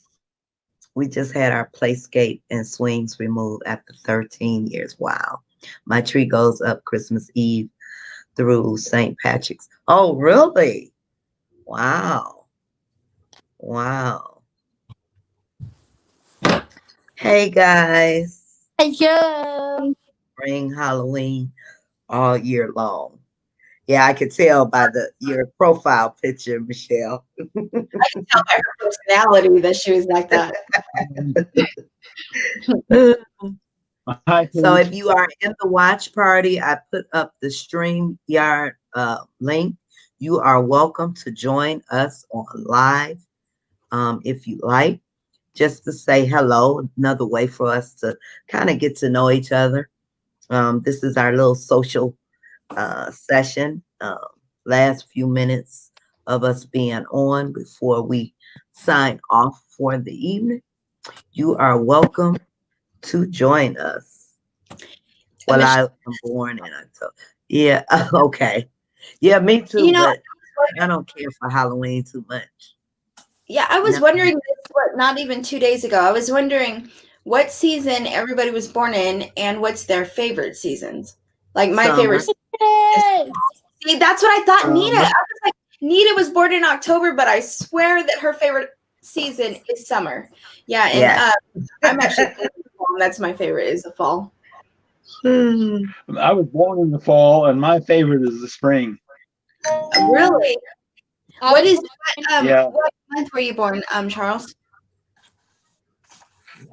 We just had our playscape and swings removed after 13 years. Wow. My tree goes up Christmas Eve through St. Patrick's. Oh, really? Wow. Wow. Hey guys. Hello. Spring, Halloween, all year long. Yeah, I could tell by the your profile picture, Michelle. I can tell by her personality that she was like that. Hi, So Kate. if you are in the watch party, I put up the StreamYard link. You are welcome to join us on live if you like, just to say hello. Another way for us to kind of get to know each other. This is our little social session. Last few minutes of us being on before we sign off for the evening. You are welcome to join us. Well, I Michelle, am born in October. Yeah, okay. Yeah, me too, you know, but I don't care for Halloween too much. yeah, I was No, wondering this, what, not even 2 days ago. I was wondering what season everybody was born in and what's their favorite seasons. Like my favorite summer, season is, Yes. see, that's what I thought Nita. I summer. was like, Nita was born in October, but I swear that her favorite season is summer. Yeah, and Yes. I'm actually that's my favorite is the fall. Hmm. I was born in the fall, and my favorite is the spring. Really? I What was is Yeah, what month were you born, Charles?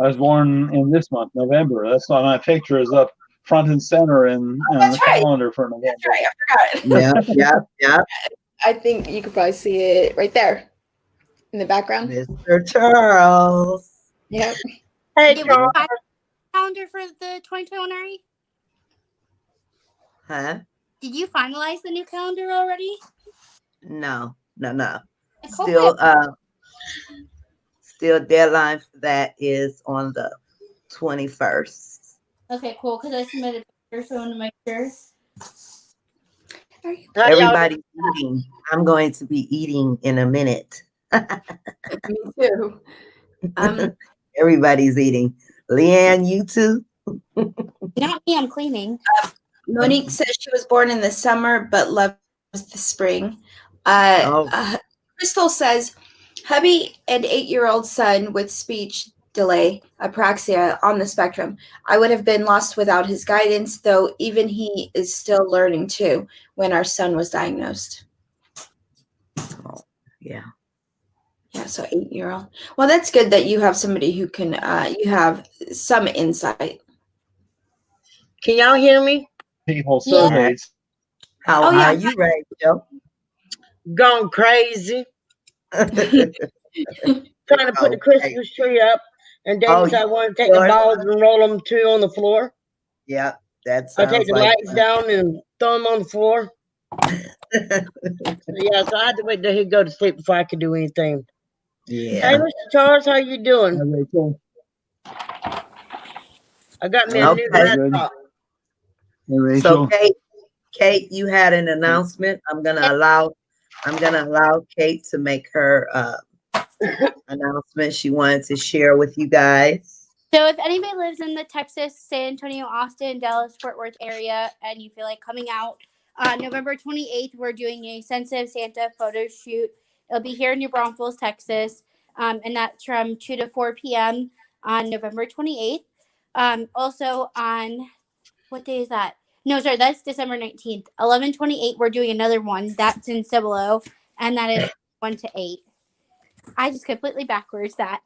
I was born in this month, November. That's why my picture is up front and center in That's the right. calendar for That's November. right. I forgot. Yeah, yeah, yeah. I think you could probably see it right there in the background. Mr. Charles. Yep. Hey, Did we Charles. find the calendar for the 2020? Huh? Did you finalize the new calendar already? No, no, no. Like, hopefully, Still, still deadline for that is on the 21st. okay, cool. Because I submitted pictures, so I want to make sure. Are you? How y'all doing? Everybody's eating. I'm going to be eating in a minute. Me too. Everybody's eating. Leanne, you too? Not me. I'm cleaning. Monique says she was born in the summer but loves the spring. Oh, Crystal says, hubby and 8-year-old son with speech delay, apraxia on the spectrum. I would have been lost without his guidance, though even he is still learning too when our son was diagnosed. yeah. Yeah, so 8-year-old. Well, that's good that you have somebody who can, you have some insight. Can y'all hear me? People Yeah. surveys. How Oh, yeah. are you, Rachel? Gone crazy. Okay. Trying to put the Christmas tree up. And Oh, David said I want to take the yours? balls and roll them two on the floor. Yeah, that I take sounds the like lights down and throw them on the floor. Yeah, so I had to wait till he'd go to sleep before I could do anything. Hey, yeah. Mr. Charles, how you Hi, doing? Rachel. I got me a Good. new Okay. Good. laptop. Hey, So Rachel. Kate, you had an announcement. I'm gonna allow Kate to make her announcement she wanted to share with you guys. So if anybody lives in the Texas, San Antonio, Austin, Dallas, Fort Worth area, and you feel like coming out, November 28th, we're doing a Sensitive Santa photo shoot. It'll be here in New Braunfels, Texas, and that's from 2 to 4 p.m. on November 28th. Also on, what day is that? No, sorry, that's December 19th. 11/28, we're doing another one. That's in Cibolo, and that is 1 to 8. I just completely backwards that.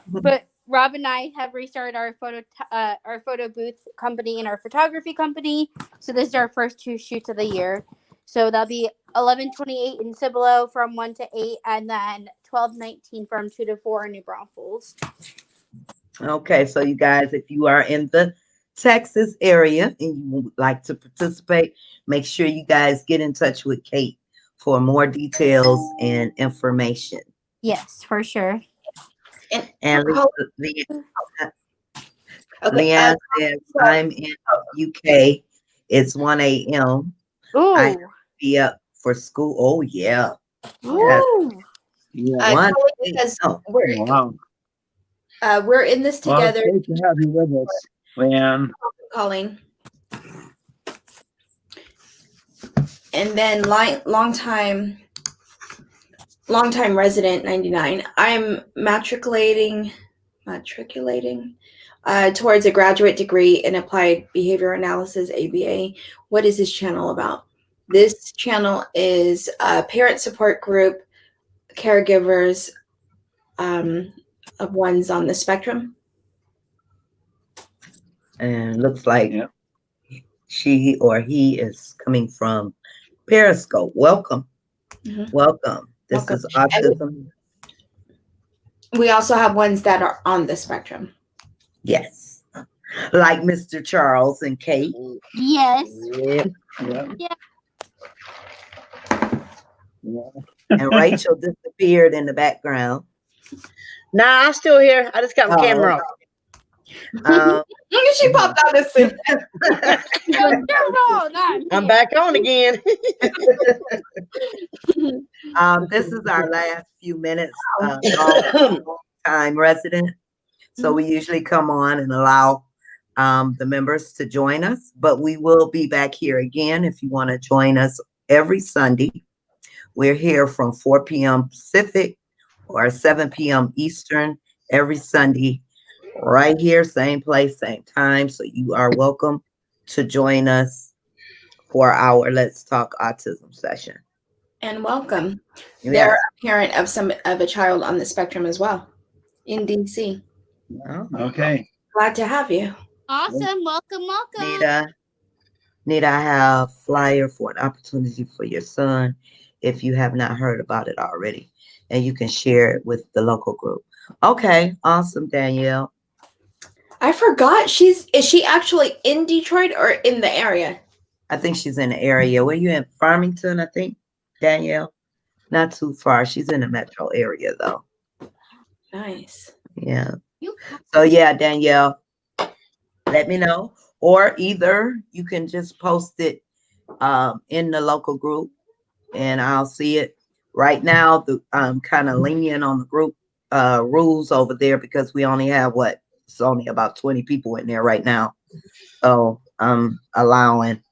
But Rob and I have restarted our photo booth company and our photography company. So this is our first 2 shoots of the year. So that'll be 11/28 in Cibolo from 1 to 8, and then 12/19 from 2 to 4 in New Braunfels. Okay, so you guys, if you are in the Texas area and you would like to participate, make sure you guys get in touch with Kate for more details and information. Yes, for sure. And Okay. Leanne says, I'm in UK. It's 1 a.m. I have Ooh. to be up for school. Oh, yeah. Ooh. Yeah. 1 Because a.m. Wow. we're in this Well, together. it's great to have you with us, Leanne. Calling. And then long time resident 99. I'm matriculating towards a graduate degree in applied behavior analysis, ABA. What is this channel about? This channel is a parent support group, caregivers of ones on the spectrum. And looks like Yeah. she or he is coming from Periscope. Welcome. Mhm. Welcome. This Welcome. is Autism. We also have ones that are on the spectrum. Yes. Like Mr. Charles and Kate. Yes. Yep. Yeah. Yeah. Yeah. And Rachel disappeared in the background. Nah, I'm still here. I just got my camera off. She popped out this thing. I'm back on again. This is our last few minutes time resident. So we usually come on and allow the members to join us, but we will be back here again if you want to join us every Sunday. We're here from 4 p.m. Pacific or 7 p.m. Eastern every Sunday, right here, same place, same time. So you are welcome to join us for our Let's Talk Autism session. And welcome. Yes. They're a parent of a child on the spectrum as well in DC. Oh, Okay. Glad to have you. Awesome. Welcome. Nita, I have flyer for an opportunity for your son if you have not heard about it already, and you can share it with the local group. Okay, awesome, Danielle. I forgot. Is she actually in Detroit or in the area? I think she's in the area. Where you in? Farmington, I think, Danielle. Not too far. She's in the metro area though. Nice. Yeah. So yeah, Danielle, let me know. Or either you can just post it in the local group and I'll see it. Right now, I'm kind of lenient on the group rules over there because we only have it's only about 20 people in there right now. So I'm allowing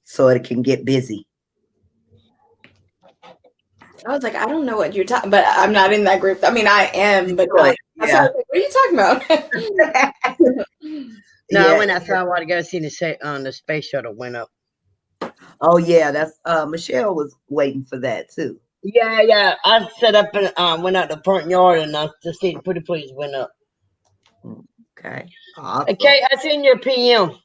so it can get busy. I was like, I don't know what you're talking, but I'm not in that group. I mean, I am, but not. Yeah. What are you talking about? No, I went outside a while ago see the space shuttle went up. Oh yeah, that's Michelle was waiting for that too. Yeah. I set up and went out the front yard and I just see the pretty please went up. Okay. Awesome. Okay, I seen your PM.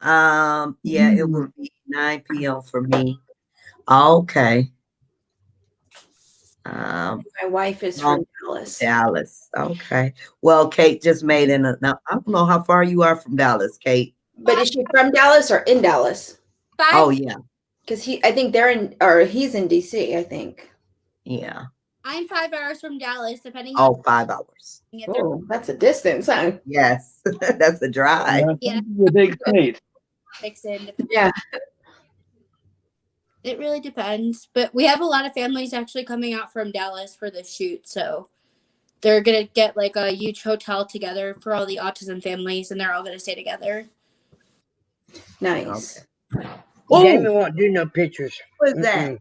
Yeah, it will be 9 p.m. for me. Okay. My wife is from Dallas. Dallas. Okay. Well, Kate just made now I don't know how far you are from Dallas, Kate. But is she from Dallas or in Dallas? Oh yeah. Because I think he's in DC, I think. Yeah. I'm 5 hours from Dallas, depending on 5 hours. Oh, that's a distance, huh? Yes. That's a drive. Yeah. A big state. Yeah. It really depends. But we have a lot of families actually coming out from Dallas for the shoot, so they're gonna get like a huge hotel together for all the autism families, and they're all gonna stay together. Nice. Jamie won't do no pictures. What is that?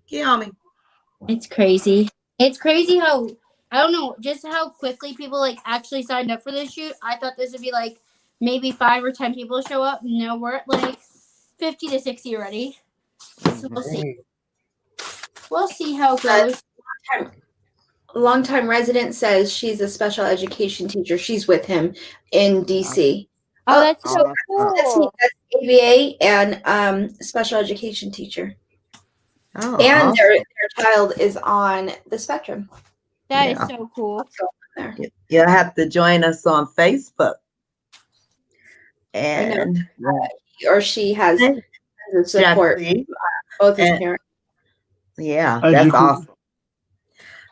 Get on me. It's crazy. It's crazy how I don't know, just how quickly people like actually signed up for this shoot. I thought this would be like maybe 5 or 10 people show up. No, we're at like 50 to 60 already. So we'll see. We'll see how it goes. Longtime resident says she's a special education teacher. She's with him in DC. Oh, that's so awesome. cool. That's ABA and special education teacher. Oh, And awesome. their child is on the spectrum. That is Yeah. so cool. There. You'll have to join us on Facebook. And He or she has the support. Jackie, Both his and- parents. yeah, Hi, that's Jackie. awesome.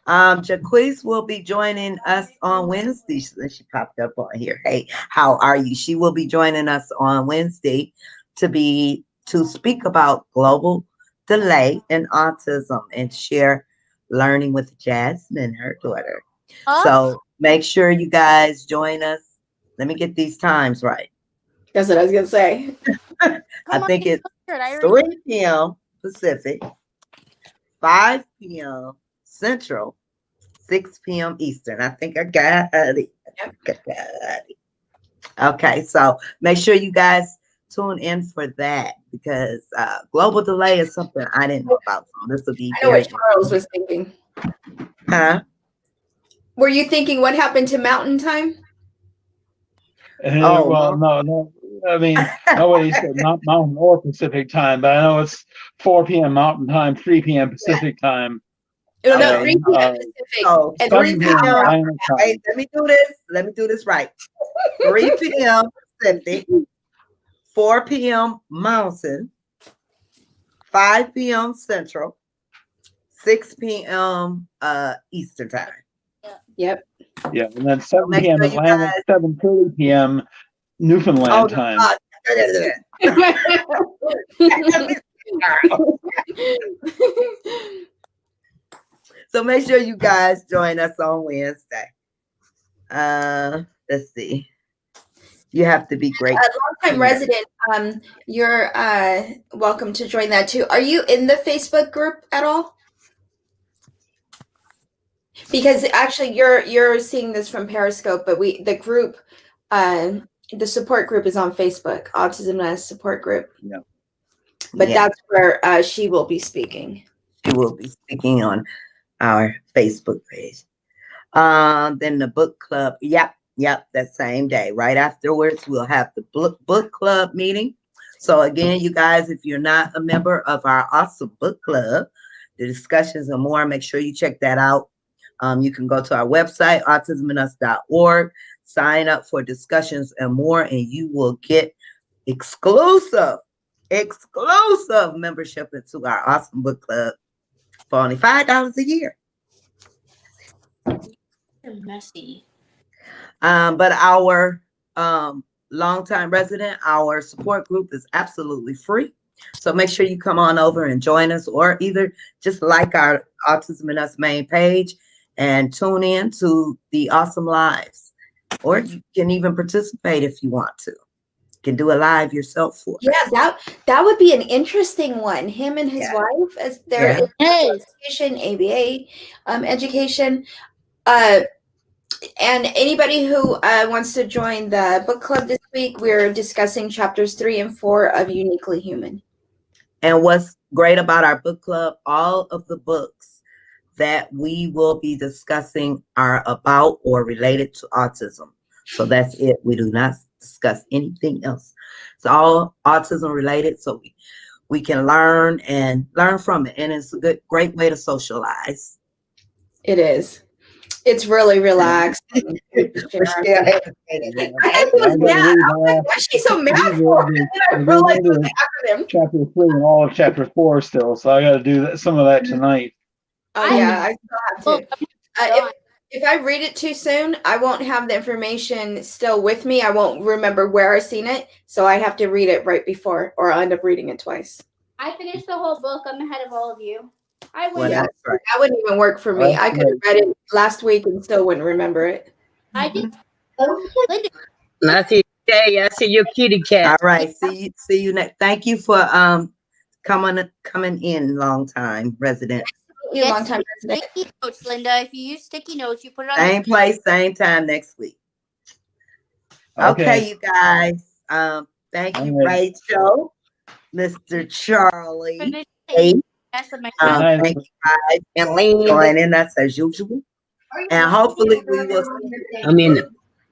Jaquise will be joining us on Wednesday. She popped up on here. Hey, how are you? She will be joining us on Wednesday to speak about global delay in autism and share learning with Jasmine, her daughter. So make sure you guys join us. Let me get these times right. That's what I was gonna say. I think it's 3 p.m. Pacific, 5 p.m. Central, 6 p.m. Eastern. I think I got it. Okay, so make sure you guys tune in for that because global delay is something I didn't know about. So this will be I know very what Charles was thinking. Huh? Were you thinking what happened to Mountain Time? Oh, Well, no. I mean, nobody said Mountain or Pacific time, but I know it's 4 p.m. Mountain time, 3 p.m. Pacific time. No, no, Okay. 3 p.m. Pacific. So And 3 7 p.m. p.m. Atlantic time. Hey, let me do this. Let me do this right. 3 p.m. Pacific, 4 p.m. Mountain, 5 p.m. Central, 6 p.m. Eastern time. Yep. Yeah, and then 7 make p.m. sure you Atlantic, guys- 7:30 p.m. Newfoundland time. So make sure you guys join us on Wednesday. Let's see. You have to be great. Longtime resident, you're welcome to join that too. Are you in the Facebook group at all? Because actually you're seeing this from Periscope, but the group, the support group is on Facebook, Autism Nest support group. Yeah. But that's where she will be speaking. She will be speaking on our Facebook page. Then the book club. Yep, that same day. Right afterwards, we'll have the book club meeting. So again, you guys, if you're not a member of our awesome book club, the discussions and more, make sure you check that out. You can go to our website, autismanus.org, sign up for discussions and more, and you will get exclusive membership into our awesome book club for only $5 a year. Messy. But our longtime resident, our support group is absolutely free. So make sure you come on over and join us, or either just like our Autism and Us main page and tune in to the awesome lives. Or you can even participate if you want to. You can do a live yourself for us. Yeah, that would be an interesting one. Him and his wife as their education, ABA education. And anybody who wants to join the book club this week, we're discussing chapters 3 and 4 of Uniquely Human. And what's great about our book club, all of the books that we will be discussing are about or related to autism. So that's it. We do not discuss anything else. It's all autism related. So we can learn from it. And it's a great way to socialize. It is. It's really relaxed. I why is she so mad for it? I realized it was the acronym. Chapter 3 and all of chapter 4 still, so I got to do some of that tonight. Oh yeah, I still have to. If I read it too soon, I won't have the information still with me. I won't remember where I seen it, so I have to read it right before, or I'll end up reading it twice. I finished the whole book. I'm ahead of all of you. I Well, win. that's right. That wouldn't even work for me. I could have read it last week and still wouldn't remember it. I did. I see Jay. I see your kitty cat. All right. See you next. Thank you for coming in, long time resident. You long time resident. Sticky notes, Linda. If you use sticky notes, you put it on. Same place, same time next week. Okay, you guys. Thank All you, right. Rachel, Mr. Charlie. Finish Kate. Yes, of my Good night. Thank you guys And for Lane, joining us as usual. And hopefully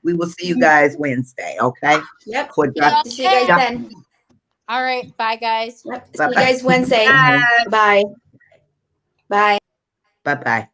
we will see you guys Wednesday, okay? Yep. For Hope to see you guys Dr. then. All right. Bye, guys. Yep. See you Bye-bye. guys Wednesday. Bye. Bye. Bye. Bye-bye.